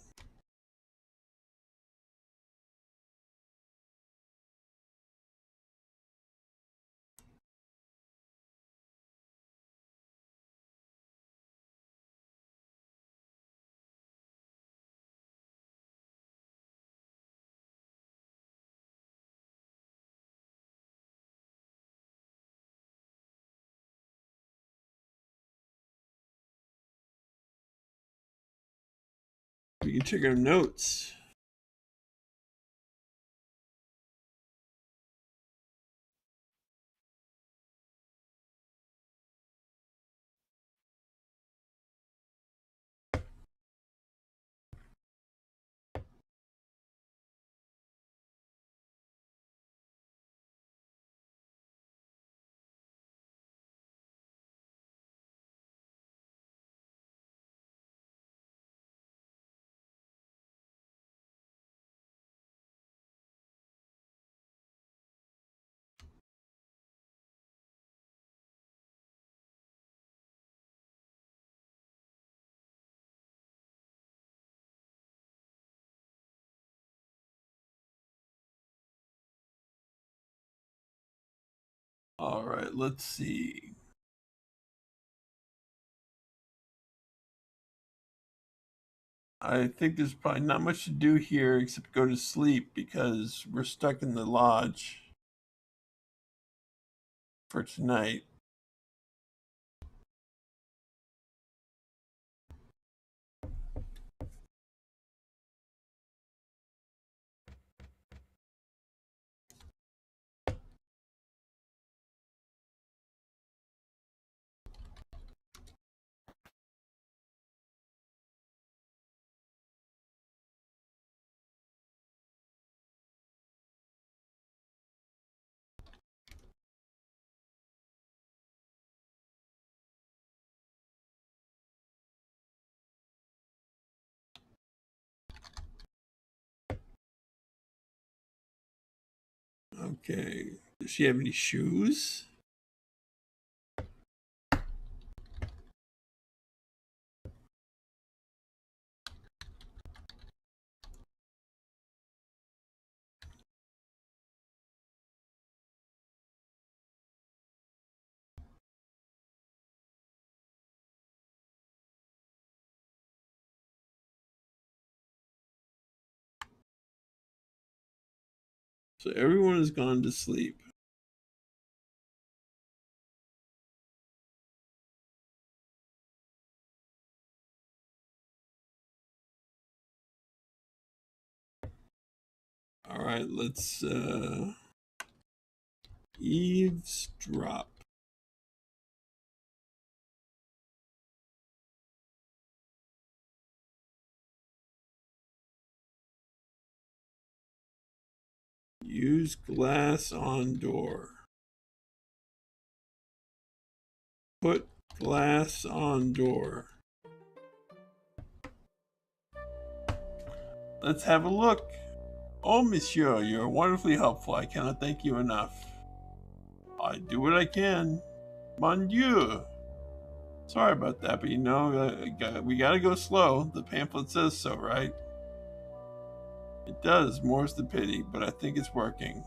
We can check our notes. All right, let's see. I think there's probably not much to do here except go to sleep because we're stuck in the lodge for tonight. Okay. Does she have any shoes? So everyone has gone to sleep. All right, let's eavesdrop. Use glass on door. Put glass on door. Let's have a look. Oh, monsieur, you're wonderfully helpful. I cannot thank you enough. I do what I can. Mon Dieu. Sorry about that, but you know, we gotta go slow. The pamphlet says so, right? It does, more's the pity, but I think it's working.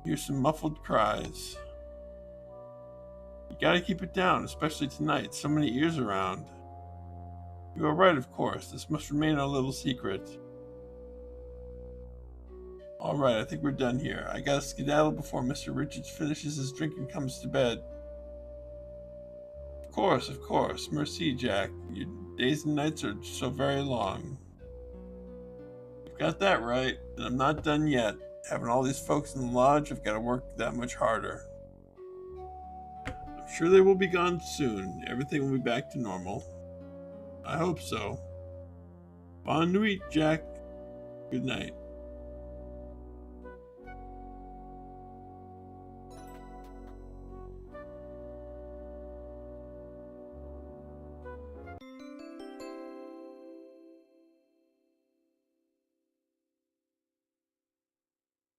Here's some muffled cries. You gotta keep it down, especially tonight. So many ears around. You are right, of course. This must remain our little secret. Alright, I think we're done here. I gotta skedaddle before Mr. Richards finishes his drink and comes to bed. Of course, of course. Merci, Jack. Your days and nights are so very long. You've got that right, and I'm not done yet. Having all these folks in the lodge, I've got to work that much harder. I'm sure they will be gone soon. Everything will be back to normal. I hope so. Bonne nuit, Jack. Good night.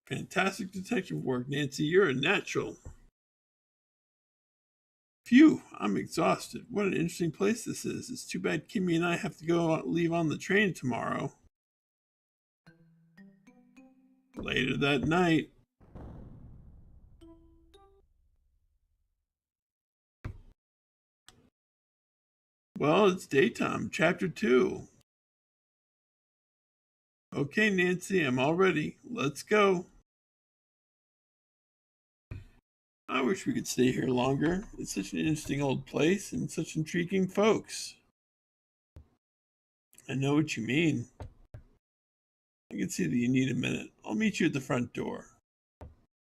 Fantastic detective work, Nancy. You're a natural. Phew, I'm exhausted. What an interesting place this is. It's too bad Kimmy and I have to leave on the train tomorrow. Later that night. Well, it's daytime. Chapter 2. Okay, Nancy, I'm all ready. Let's go. I wish we could stay here longer. It's such an interesting old place and such intriguing folks. I know what you mean. I can see that you need a minute. I'll meet you at the front door.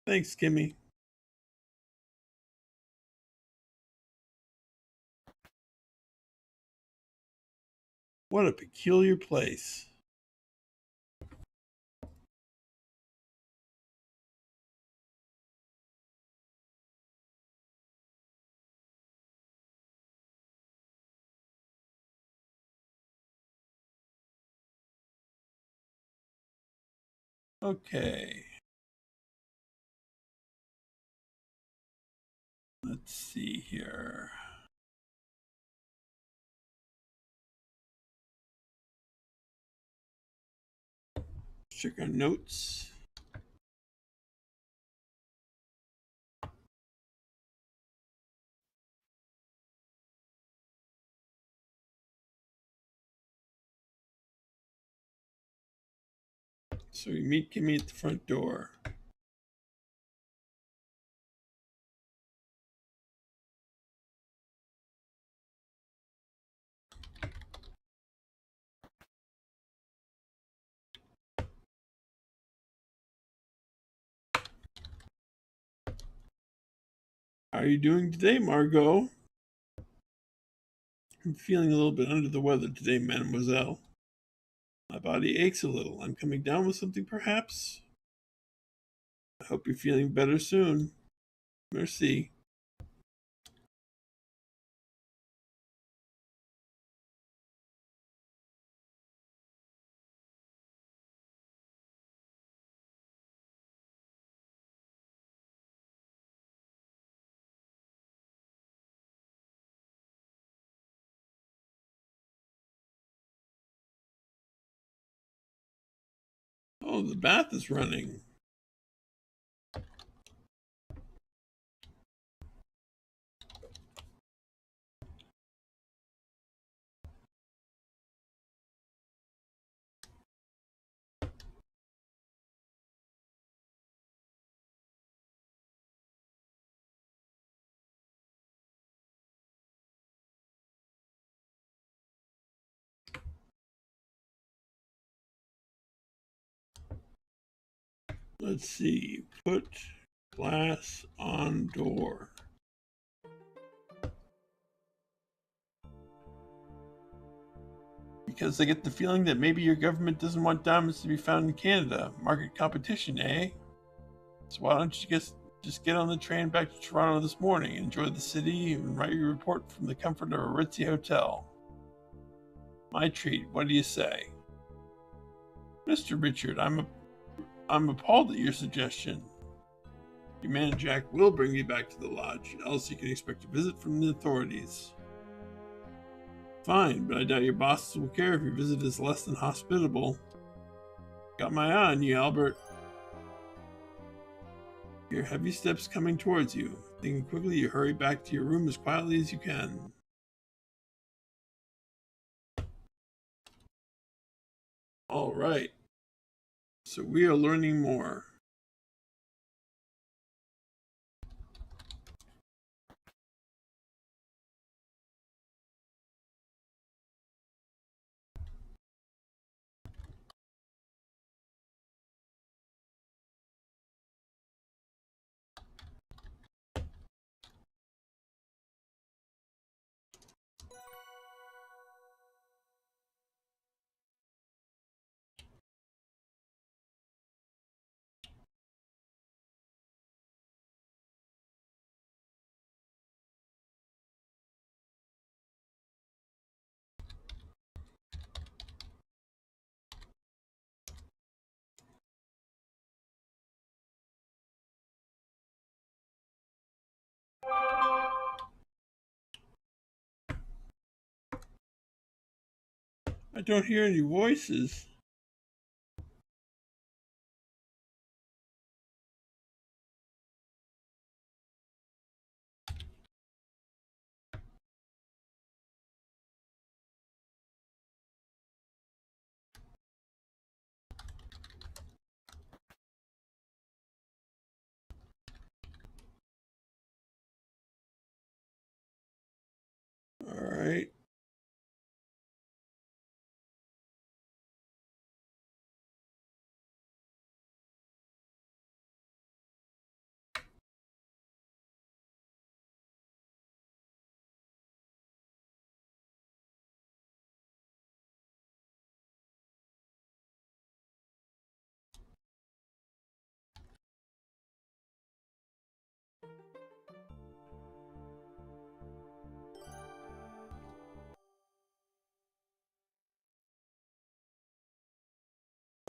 Thanks, Kimmy. What a peculiar place. Okay. Let's see here. Check our notes. So we meet Kimmy at the front door. How are you doing today, Margot? I'm feeling a little bit under the weather today, mademoiselle. My body aches a little. I'm coming down with something, perhaps? I hope you're feeling better soon. Merci. Oh, the bath is running. Let's see. Put glass on door. Because I get the feeling that maybe your government doesn't want diamonds to be found in Canada. Market competition, eh? So why don't you just get on the train back to Toronto this morning, enjoy the city, and write your report from the comfort of a ritzy hotel? My treat. What do you say? Mr. Richard, I'm appalled at your suggestion. Your man Jack will bring me back to the lodge, else you can expect a visit from the authorities. Fine, but I doubt your bosses will care if your visit is less than hospitable. Got my eye on you, Albert. Hear heavy steps coming towards you. Thinking quickly, you hurry back to your room as quietly as you can. All right. So we are learning more. I don't hear any voices. All right.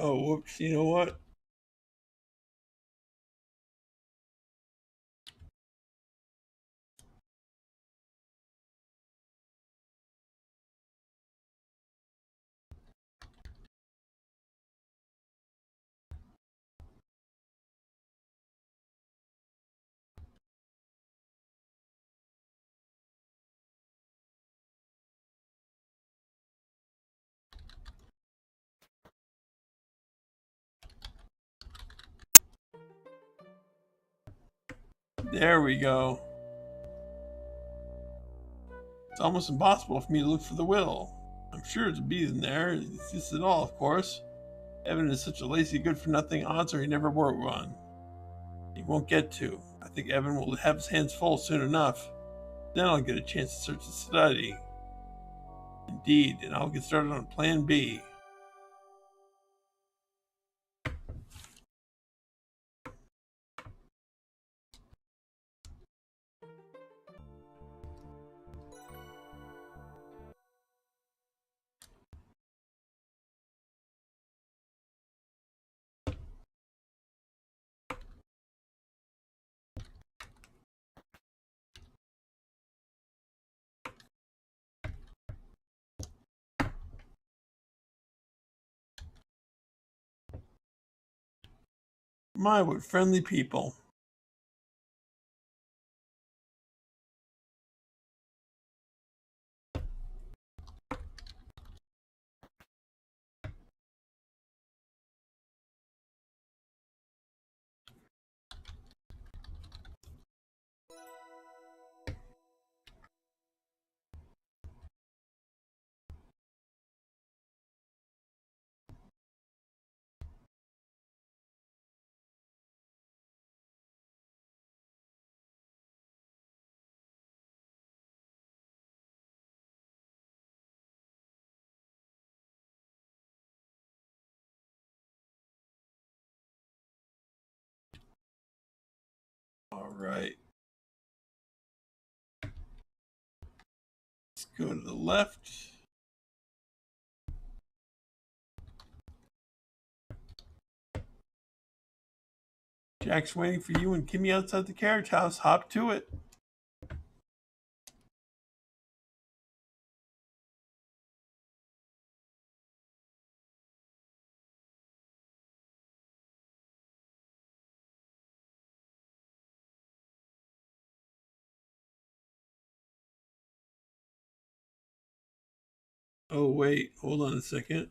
Oh, whoops. You know what? There we go. It's almost impossible for me to look for the will. I'm sure it's a bee in there. It's just it all, of course. Evan is such a lazy, good-for-nothing answer he never wore one. He won't get to. I think Evan will have his hands full soon enough. Then I'll get a chance to search the study. Indeed, and I'll get started on Plan B. My, what friendly people. All right. Let's go to the left. Jack's waiting for you and Kimmy outside the carriage house. Hop to it. Oh, wait. Hold on a second.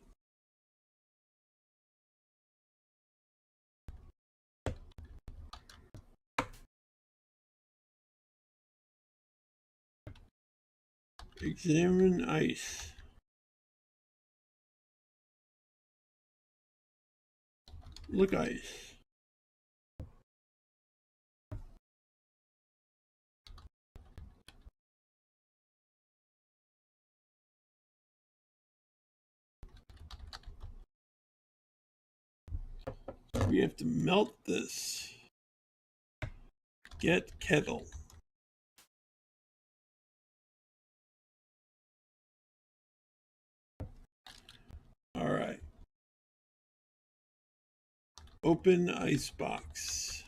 Examine ice. Look ice. We have to melt this. Get kettle. All right. Open ice box.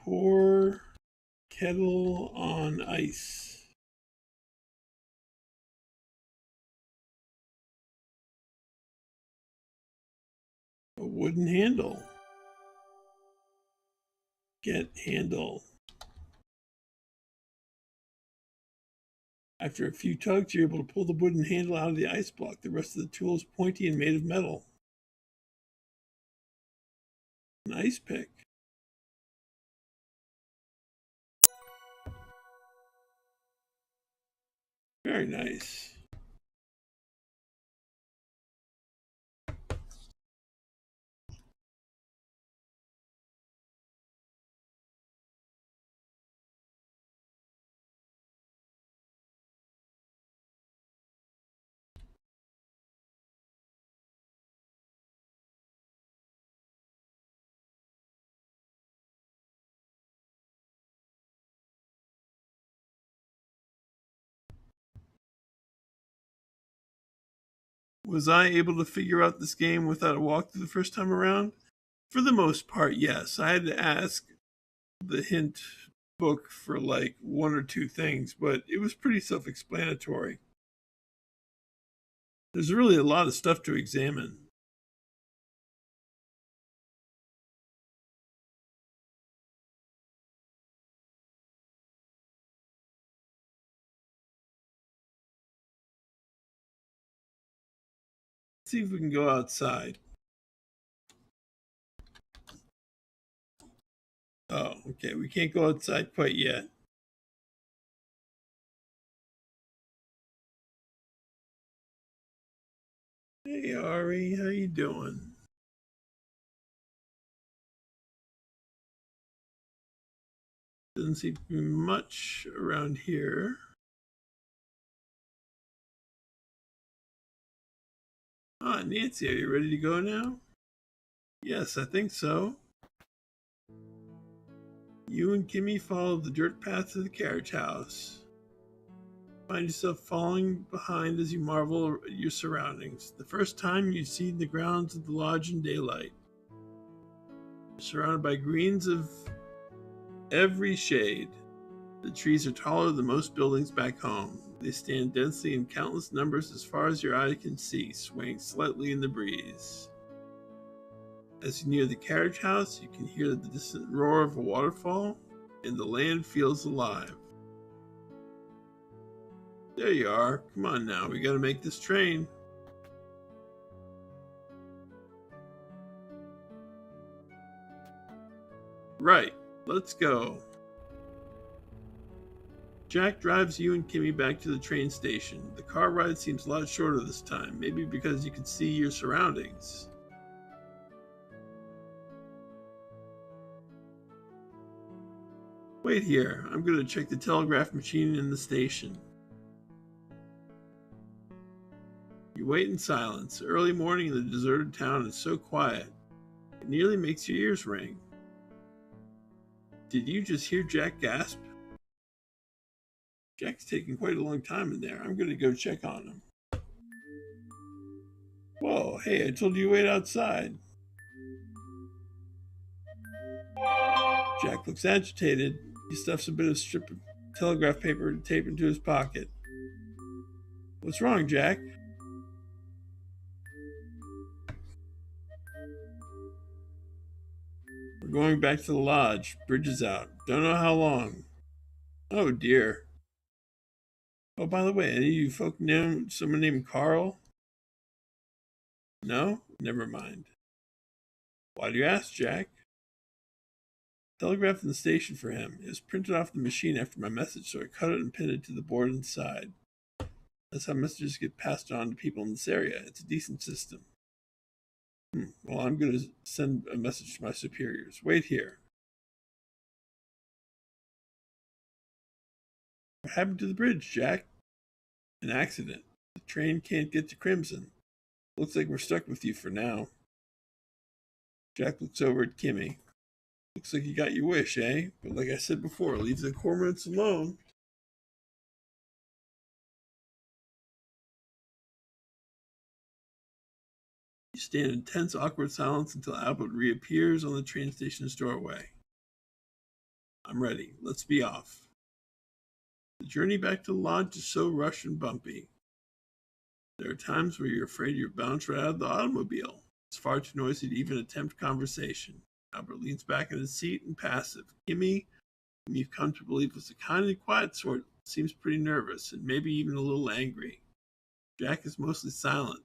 Pour kettle on ice. A wooden handle. Get handle. After a few tugs, you're able to pull the wooden handle out of the ice block. The rest of the tool is pointy and made of metal. An ice pick. Very nice. Was I able to figure out this game without a walkthrough the first time around? For the most part, yes. I had to ask the hint book for like one or two things, but it was pretty self-explanatory. There's really a lot of stuff to examine. Let's see if we can go outside. Oh, okay. We can't go outside quite yet. Hey, Ari, how you doing? Doesn't seem to be much around here. Ah, Nancy, are you ready to go now? Yes, I think so. You and Kimmy follow the dirt path to the carriage house. Find yourself falling behind as you marvel at your surroundings. The first time you see the grounds of the lodge in daylight. You're surrounded by greens of every shade. The trees are taller than most buildings back home. They stand densely in countless numbers as far as your eye can see, swaying slightly in the breeze. As you near the carriage house, you can hear the distant roar of a waterfall, and the land feels alive. There you are. Come on now, we gotta make this train. Right, let's go. Jack drives you and Kimmy back to the train station. The car ride seems a lot shorter this time, maybe because you can see your surroundings. Wait here, I'm gonna check the telegraph machine in the station. You wait in silence. Early morning in the deserted town is so quiet, it nearly makes your ears ring. Did you just hear Jack gasp? Jack's taking quite a long time in there. I'm gonna go check on him. Whoa, hey, I told you to wait outside. Jack looks agitated. He stuffs a bit of strip of telegraph paper and tape into his pocket. What's wrong, Jack? We're going back to the lodge. Bridge is out. Don't know how long. Oh dear. Oh, by the way, any of you folk know someone named Carl? No? Never mind. Why do you ask, Jack? Telegraphed in the station for him. It was printed off the machine after my message, so I cut it and pinned it to the board inside. That's how messages get passed on to people in this area. It's a decent system. Well, I'm going to send a message to my superiors. Wait here. What happened to the bridge, Jack? An accident. The train can't get to Crimson. Looks like we're stuck with you for now. Jack looks over at Kimmy. Looks like you got your wish, eh? But like I said before, leave the cormorants alone. You stand in tense, awkward silence until Albert reappears on the train station's doorway. I'm ready. Let's be off. The journey back to the lodge is so rushed and bumpy. There are times where you're afraid you're bounced right out of the automobile. It's far too noisy to even attempt conversation. Albert leans back in his seat, impassive. Kimmy, whom you've come to believe was the kind and quiet sort, seems pretty nervous and maybe even a little angry. Jack is mostly silent,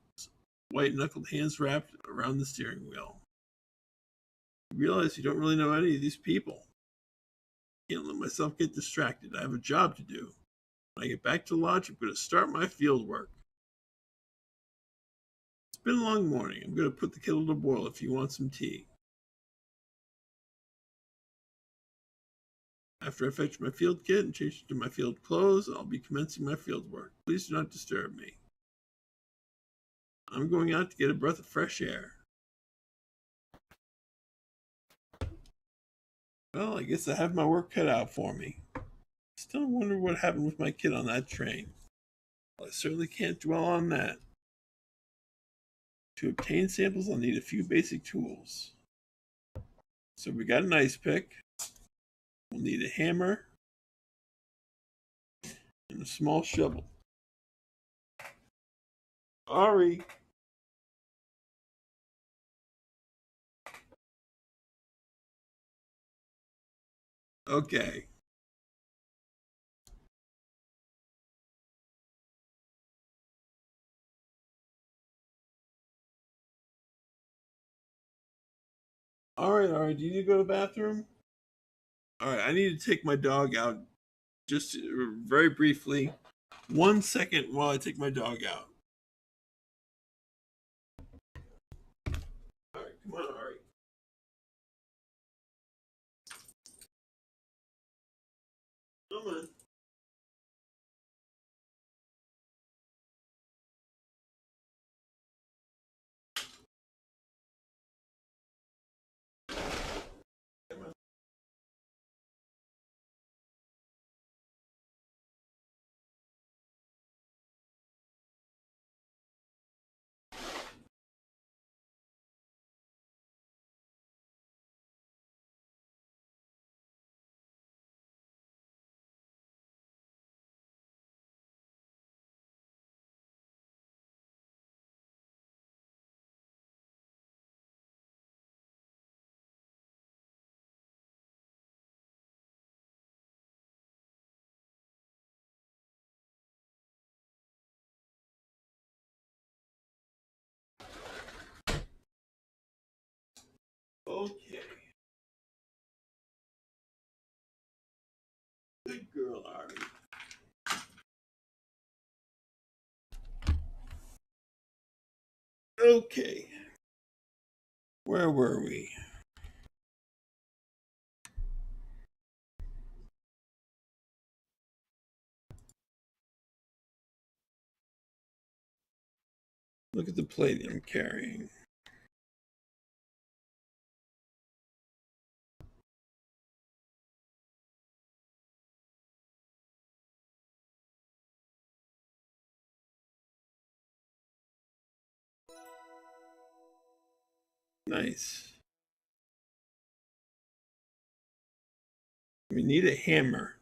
white-knuckled hands wrapped around the steering wheel. You realize you don't really know any of these people. I can't let myself get distracted. I have a job to do. When I get back to the lodge, I'm going to start my field work. It's been a long morning. I'm going to put the kettle to boil if you want some tea. After I fetch my field kit and change into my field clothes, I'll be commencing my field work. Please do not disturb me. I'm going out to get a breath of fresh air. Well, I guess I have my work cut out for me. Still wonder what happened with my kid on that train. Well, I certainly can't dwell on that. To obtain samples, I'll need a few basic tools. So we got an ice pick. We'll need a hammer and a small shovel. Ari. Okay. All right. Do you need to go to the bathroom? All right, I need to take my dog out just very briefly. 1 second while I take my dog out. All right, come on, Ari. Come on. Come on. Okay. Good girl, Ari. Okay. Where were we? Look at the plate I'm carrying. Nice. We need a hammer.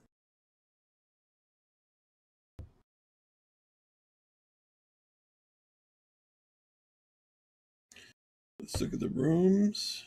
Let's look at the rooms.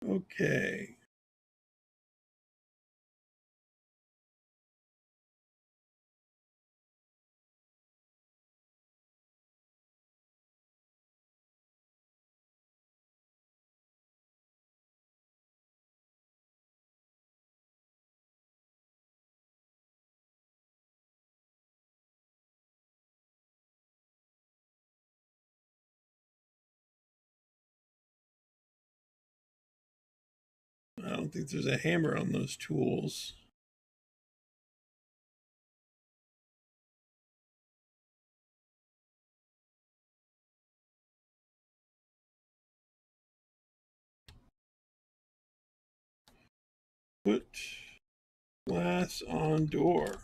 Okay. I don't think there's a hammer on those tools. Put glass on door.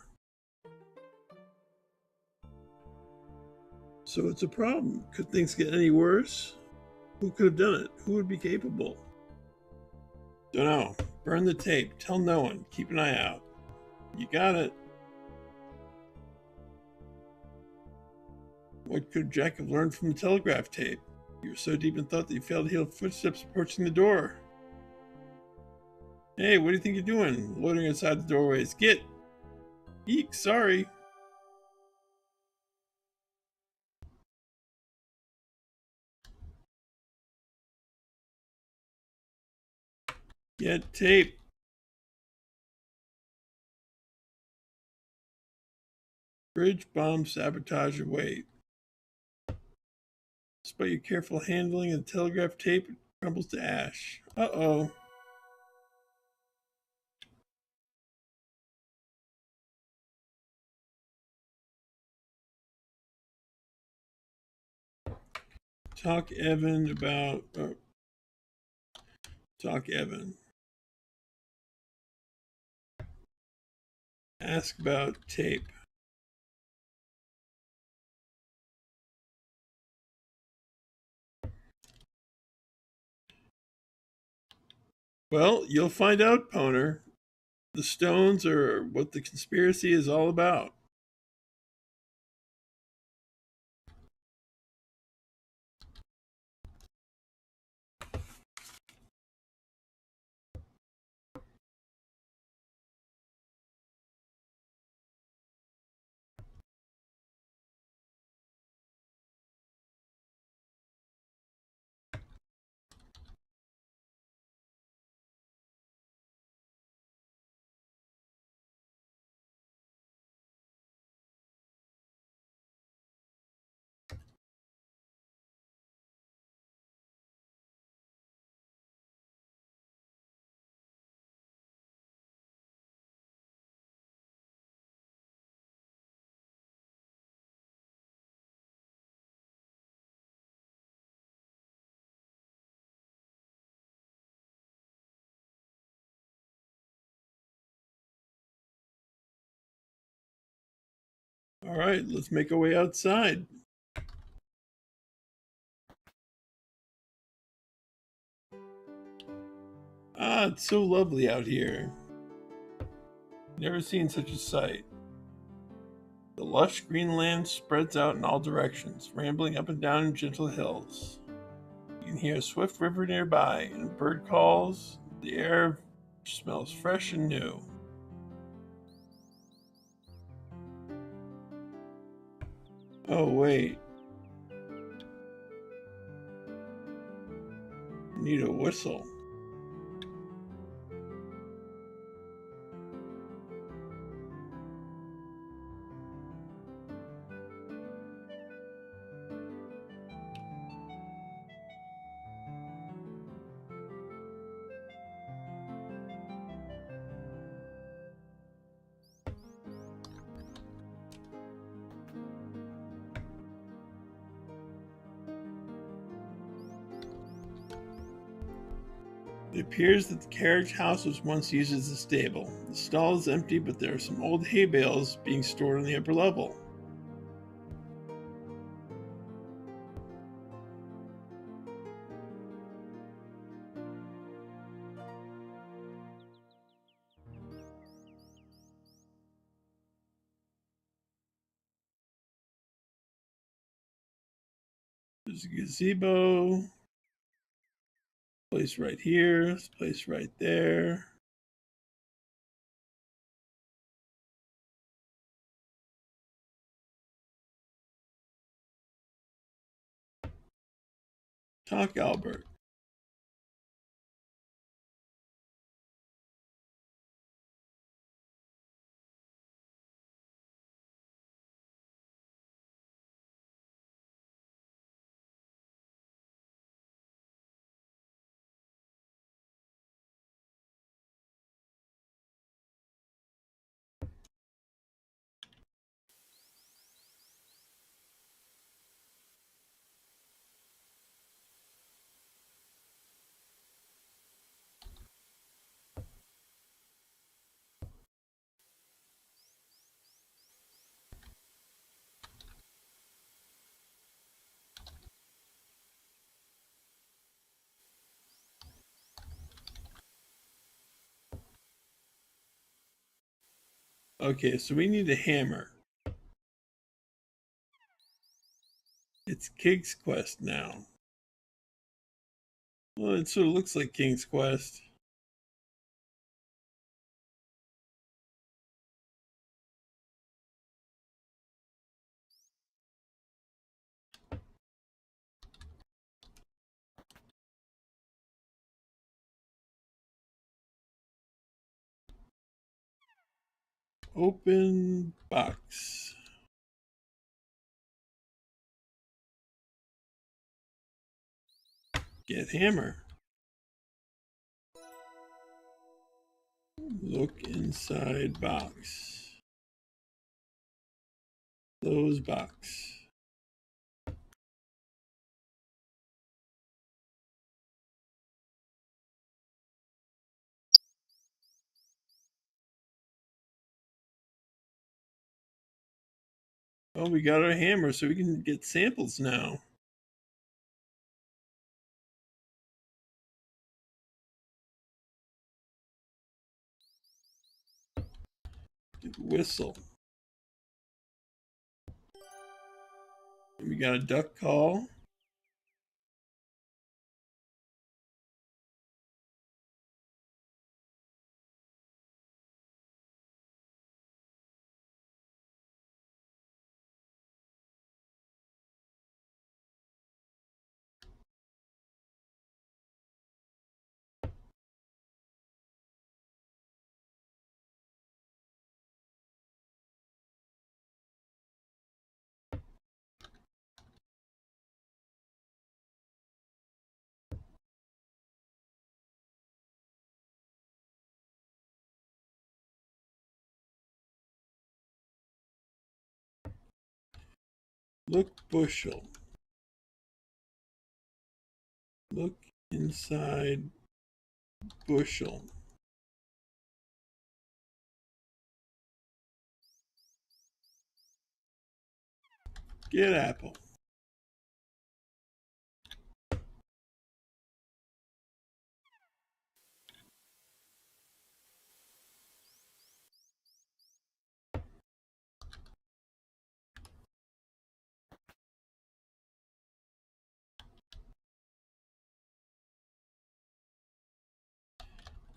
So it's a problem. Could things get any worse? Who could have done it? Who would be capable? Don't know. Burn the tape. Tell no one. Keep an eye out. You got it. What could Jack have learned from the telegraph tape? You were so deep in thought that you failed to hear footsteps approaching the door. Hey, what do you think you're doing? Loitering inside the doorways. Get! Eek, sorry. Get tape. Bridge bomb sabotage await. Despite your careful handling of the telegraph tape, it crumbles to ash. Uh-oh. Talk Evan about... talk Evan. Ask about tape. Well, you'll find out, Poner. The stones are what the conspiracy is all about. All right, let's make our way outside. Ah, it's so lovely out here. Never seen such a sight. The lush green land spreads out in all directions, rambling up and down in gentle hills. You can hear a swift river nearby, and a bird calls. The air smells fresh and new. Oh, wait. I need a whistle. It appears that the carriage house was once used as a stable. The stall is empty, but there are some old hay bales being stored on the upper level. There's a gazebo. Place right here. This place right there. Talk Albert. Okay, so we need a hammer. It's King's Quest now. Well, it sort of looks like King's Quest. Open box. Get hammer. Look inside box. Close box. Oh, we got our hammer, so we can get samples now. Whistle. We got a duck call. Look bushel. Look inside bushel. Get apple.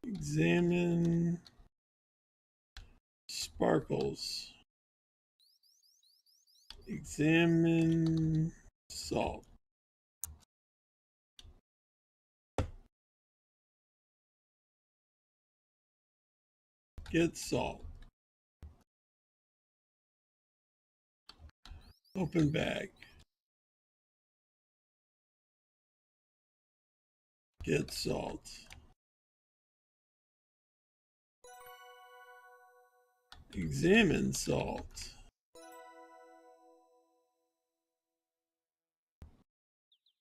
Examine sparkles. Examine salt. Get salt. Open bag. Get salt. Examine salt.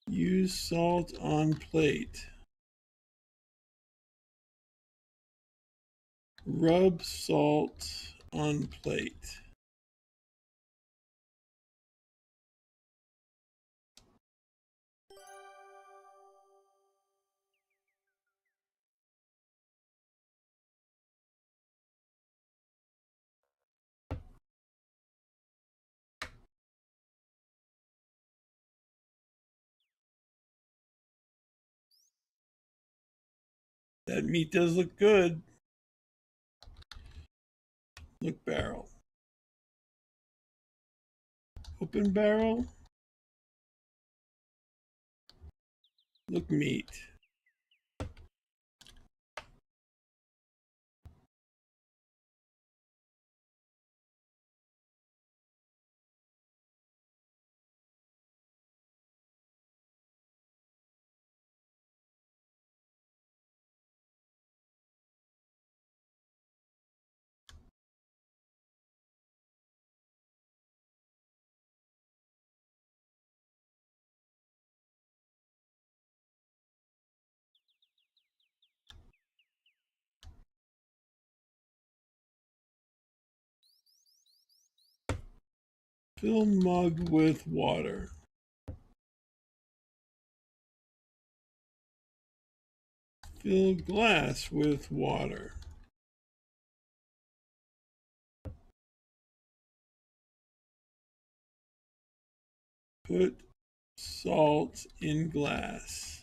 Use salt on plate. Rub salt on plate. That meat does look good. Look barrel. Open barrel. Look meat. Fill mug with water. Fill glass with water. Put salt in glass.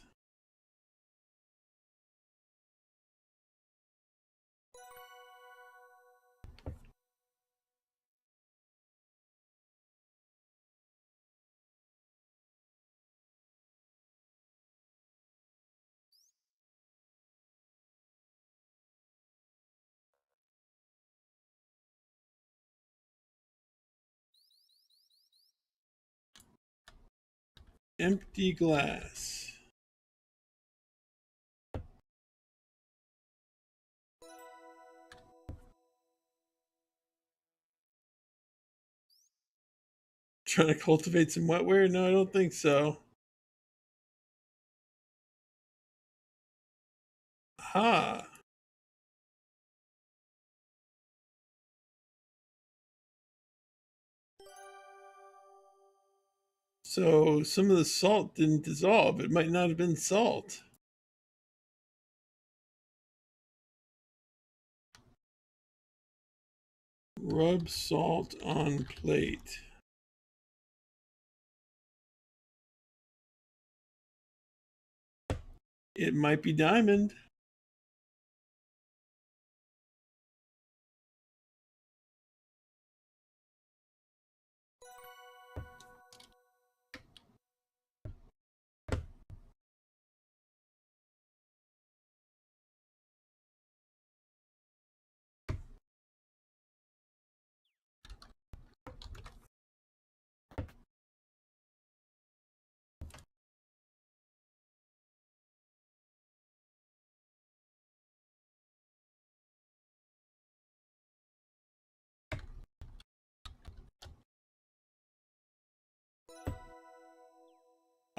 Empty glass. Trying to cultivate some wetware? No, I don't think so. Ha! So some of the salt didn't dissolve. It might not have been salt. Rub salt on plate. It might be diamond.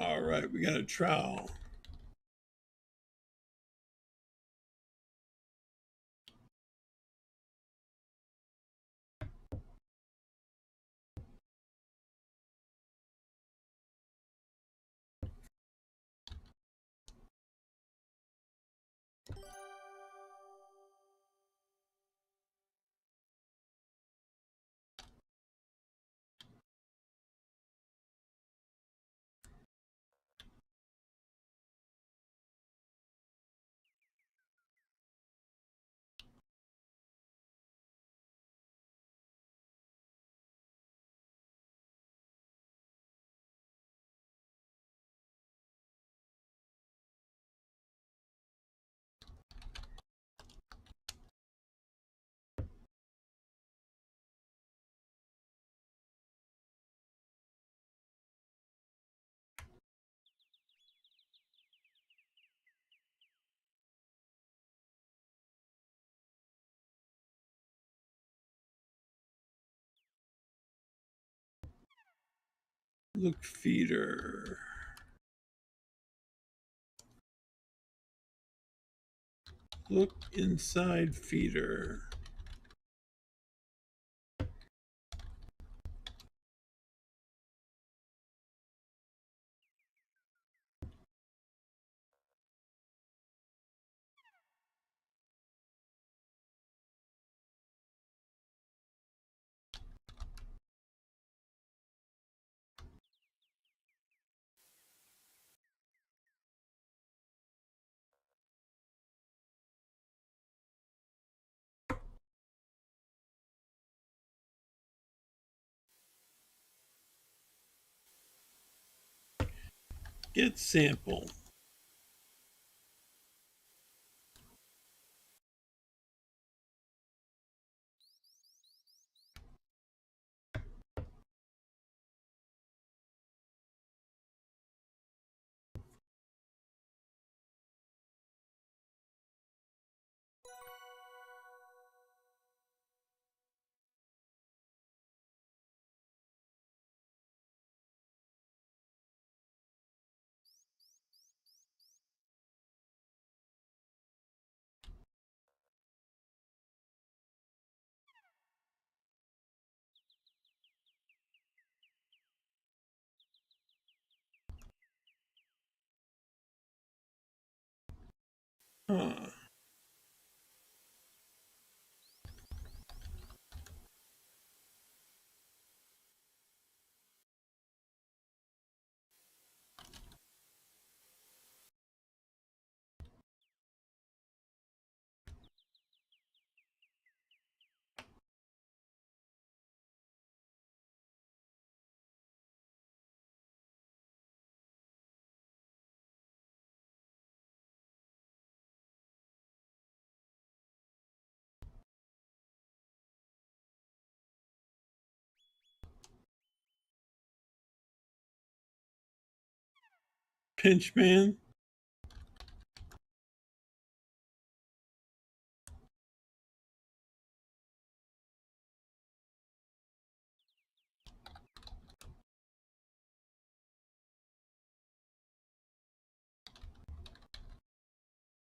All right, we got a trowel. Look feeder. Look inside feeder. Get sample. Huh. Pinch man.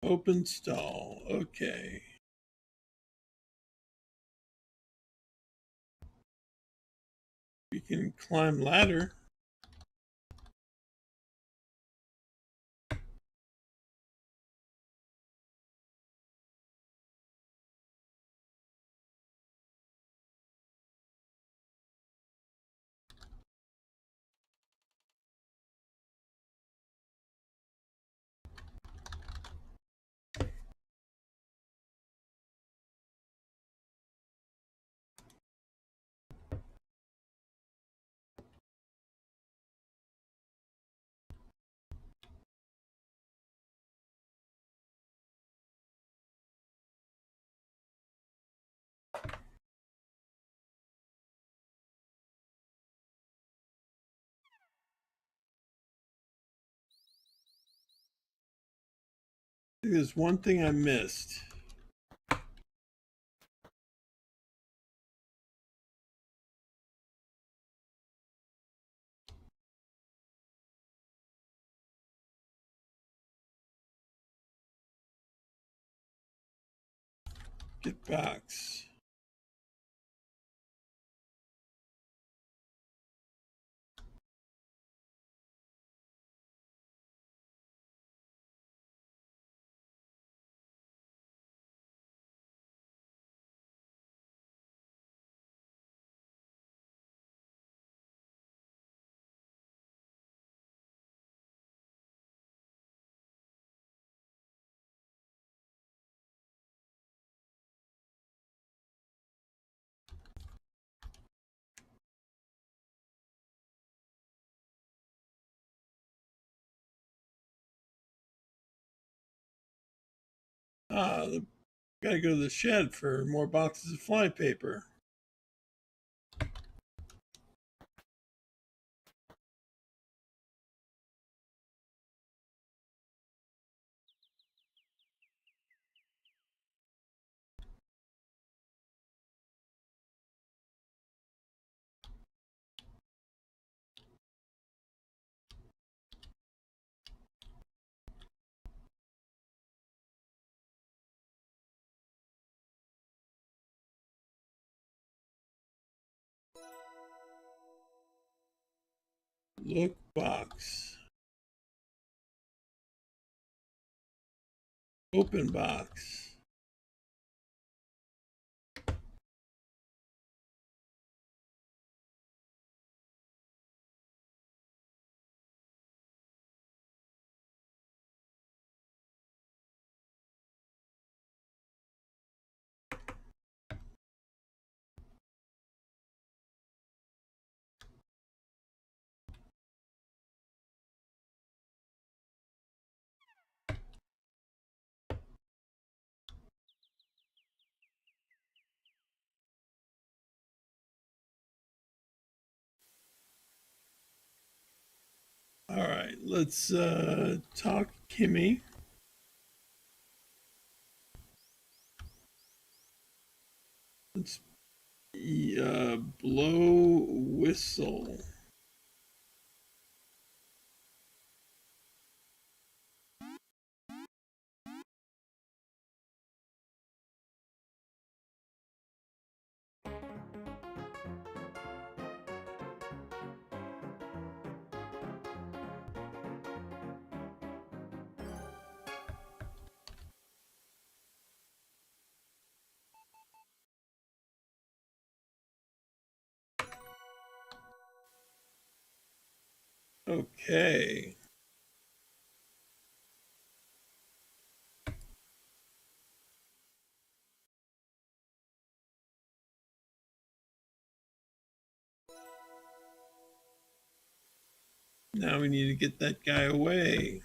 Open stall. Okay. We can climb ladder. There's one thing I missed. Get box. Gotta go to the shed for more boxes of flypaper. Look box. Open box. All right, let's talk Kimmy. Let's blow whistle. Okay. Now we need to get that guy away.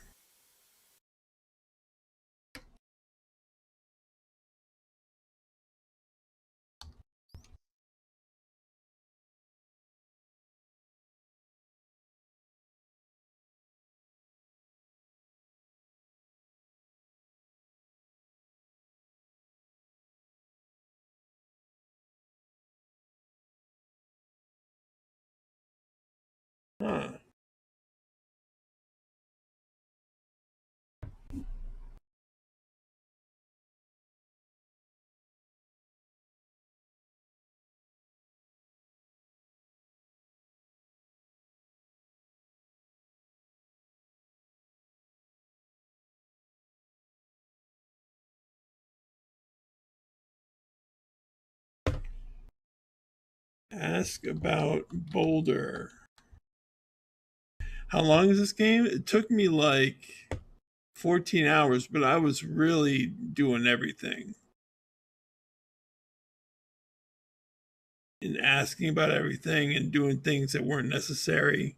Ask about Boulder. How long is this game? It took me like 14 hours, but I was really doing everything and asking about everything and doing things that weren't necessary.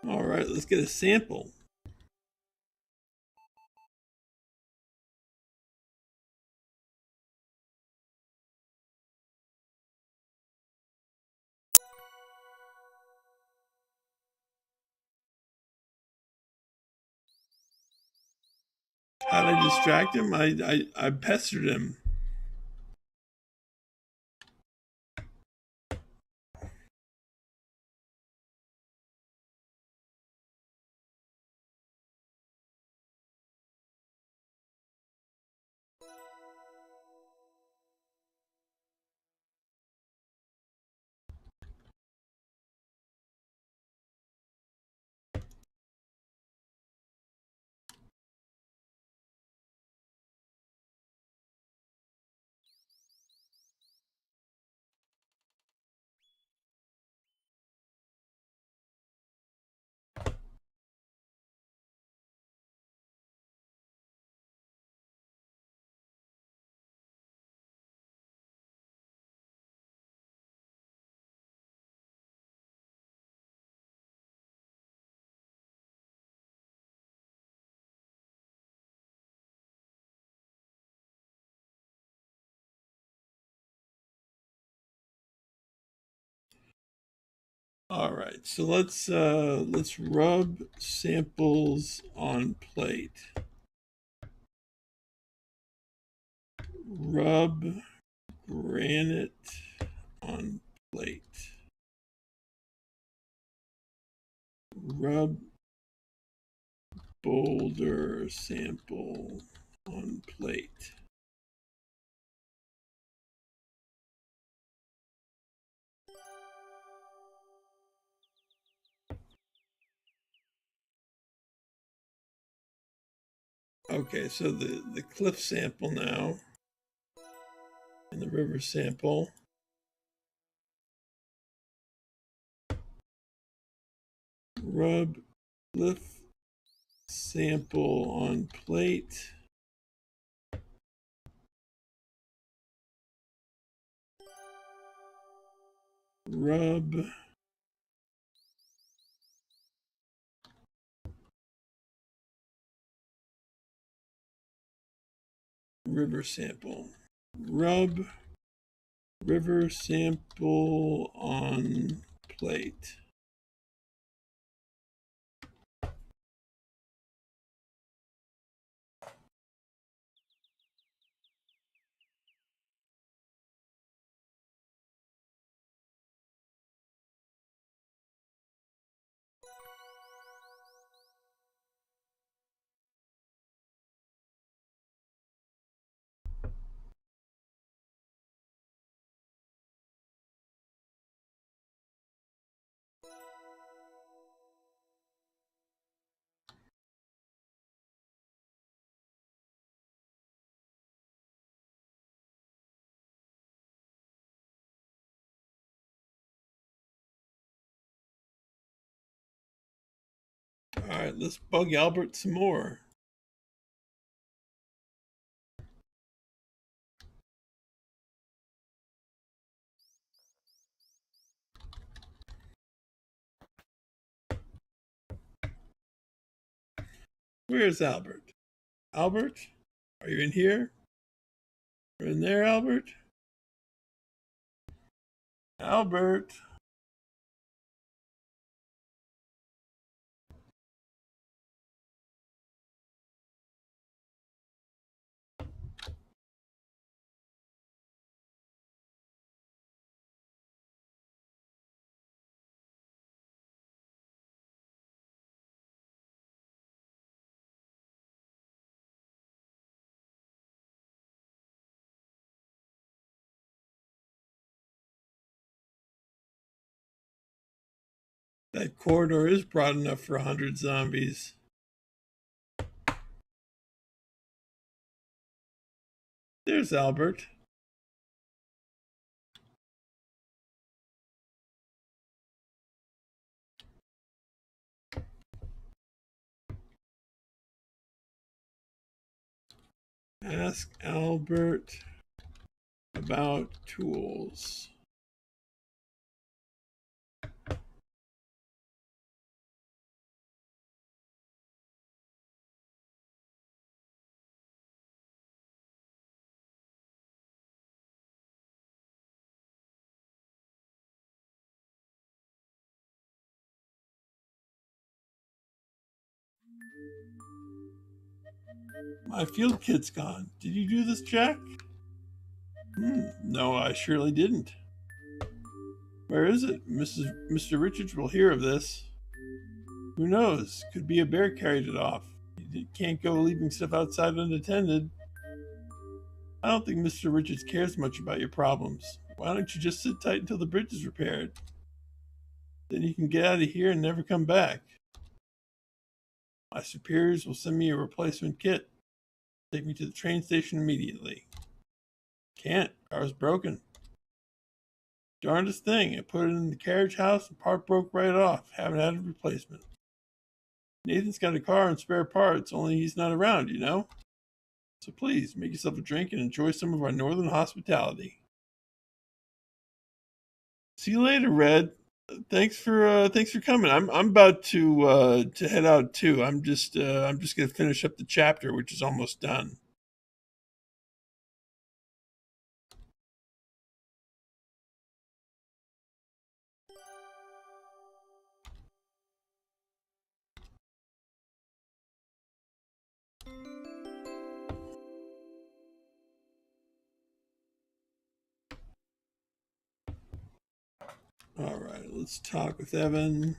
All right, let's get a sample. How did I distract him? I pestered him. All right, so let's rub samples on plate. Rub granite on plate. Rub boulder sample on plate. Okay, so the cliff sample now and the river sample. Rub cliff sample on plate. Rub river sample. Rub river sample on plate. All right, let's bug Albert some more. Where's Albert? Albert, are you in here? Are you in there, Albert? Albert. That corridor is broad enough for 100 zombies. There's Albert. Ask Albert about tools. My field kit's gone. Did you do this, Jack? No, I surely didn't. Where is it? Mr. Richards will hear of this. Who knows? Could be a bear carried it off. You can't go leaving stuff outside unattended. I don't think Mr. Richards cares much about your problems. Why don't you just sit tight until the bridge is repaired? Then you can get out of here and never come back. My superiors will send me a replacement kit. Take me to the train station immediately. Can't. Car's broken. Darndest thing. I put it in the carriage house and part broke right off. Haven't had a replacement. Nathan's got a car and spare parts, only he's not around, you know? So please, make yourself a drink and enjoy some of our northern hospitality. See you later, Red. Thanks for coming. I'm about to head out too. I'm just gonna finish up the chapter, which is almost done. All right, let's talk with Evan.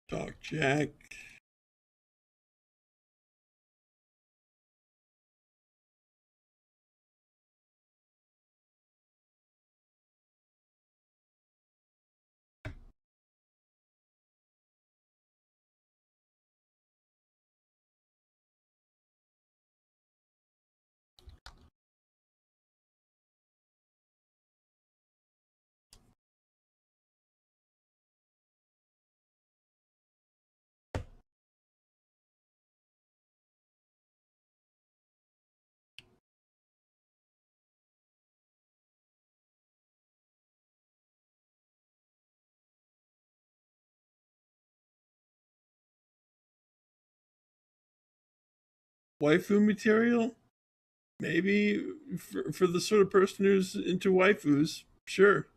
Talk Jack. Waifu material? Maybe for the sort of person who's into waifus, sure.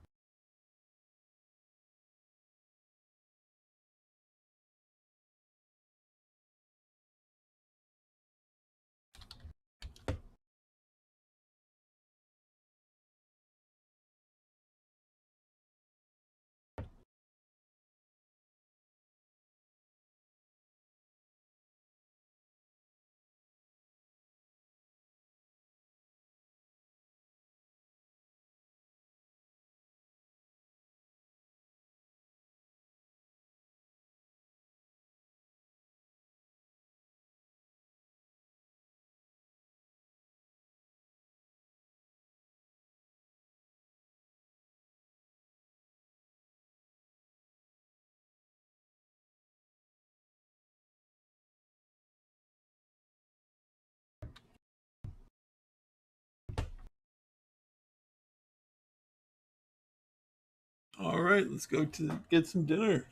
All right, let's go to get some dinner.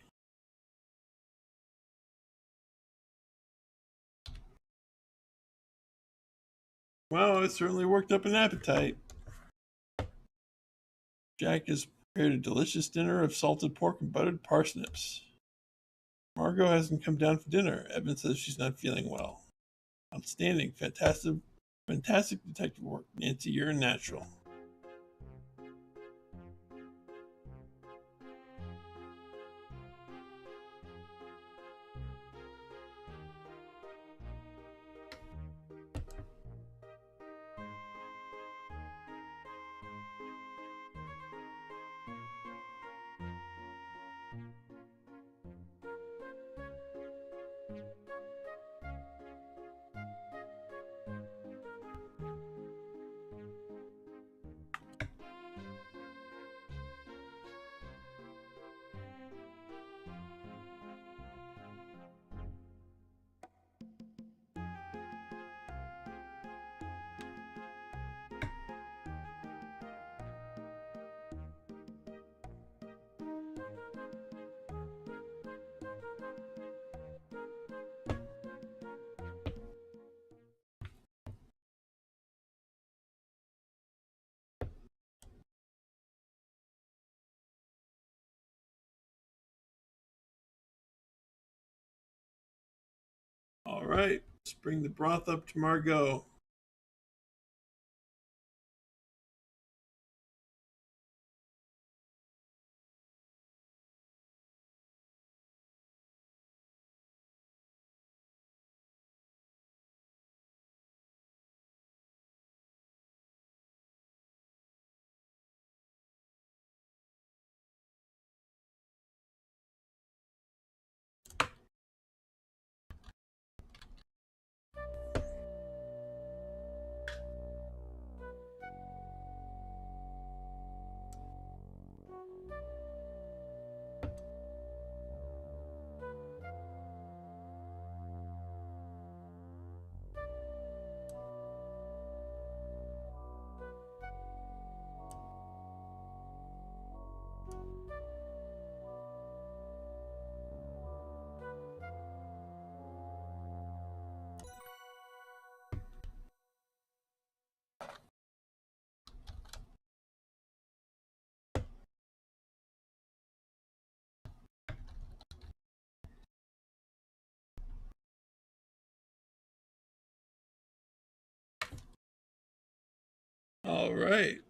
Wow, it certainly worked up an appetite. Jack has prepared a delicious dinner of salted pork and buttered parsnips. Margot hasn't come down for dinner. Evan says she's not feeling well. Outstanding. Fantastic detective work. Nancy, you're a natural. All right, let's bring the broth up to Margot. All right.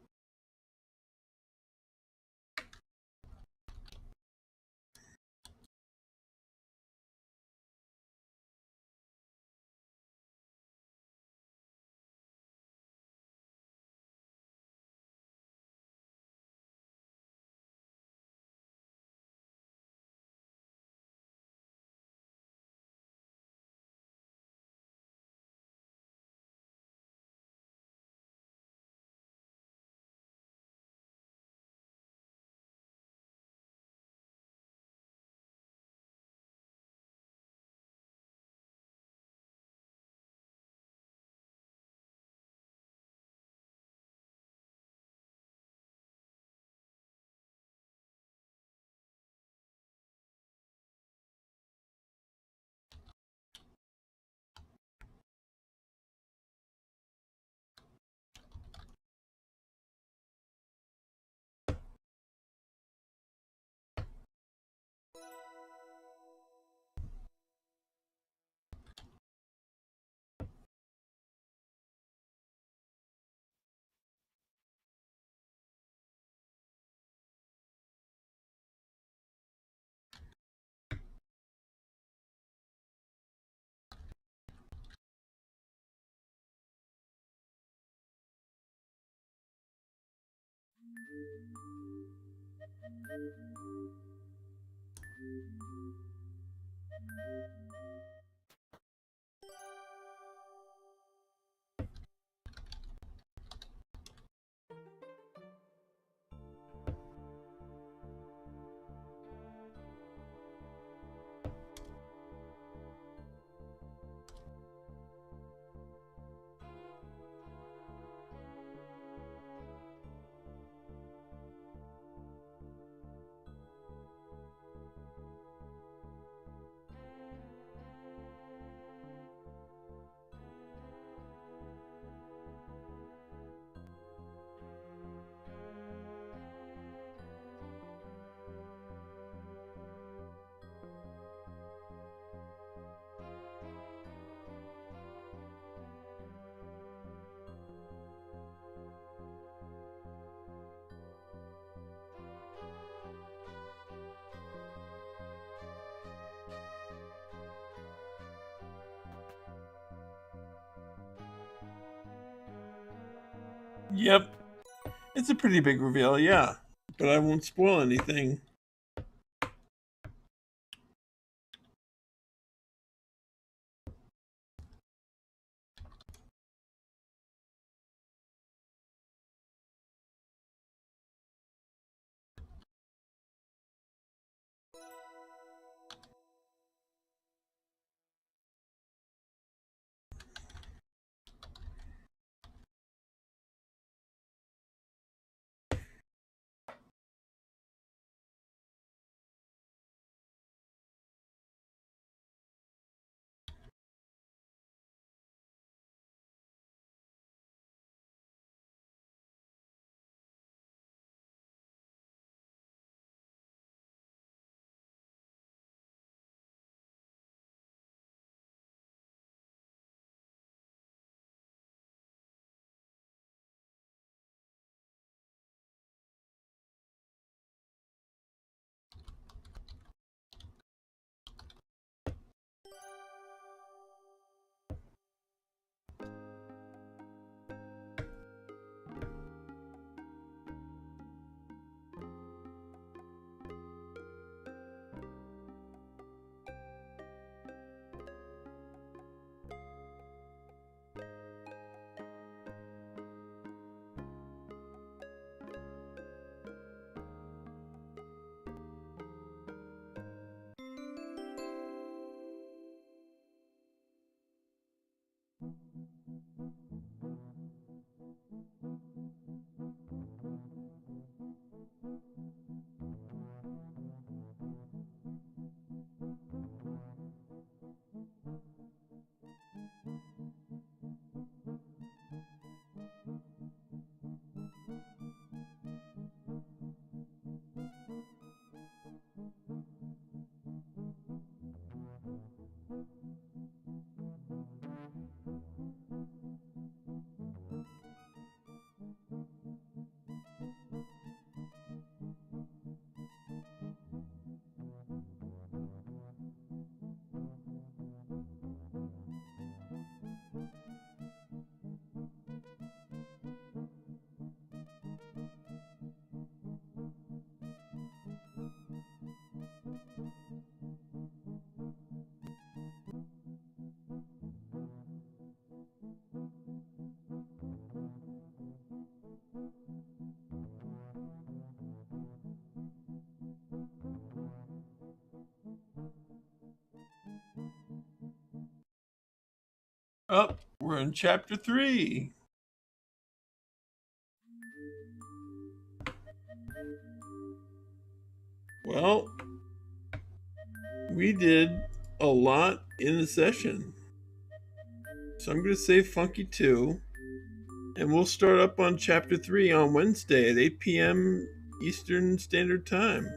Yep. It's a pretty big reveal, yeah. But I won't spoil anything. Oh, we're in chapter 3. Well, we did a lot in the session. So I'm going to say Funky 2. And we'll start up on chapter 3 on Wednesday at 8 p.m. Eastern Standard Time.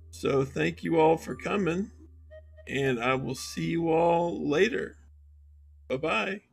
So thank you all for coming. And I will see you all later. Bye-bye.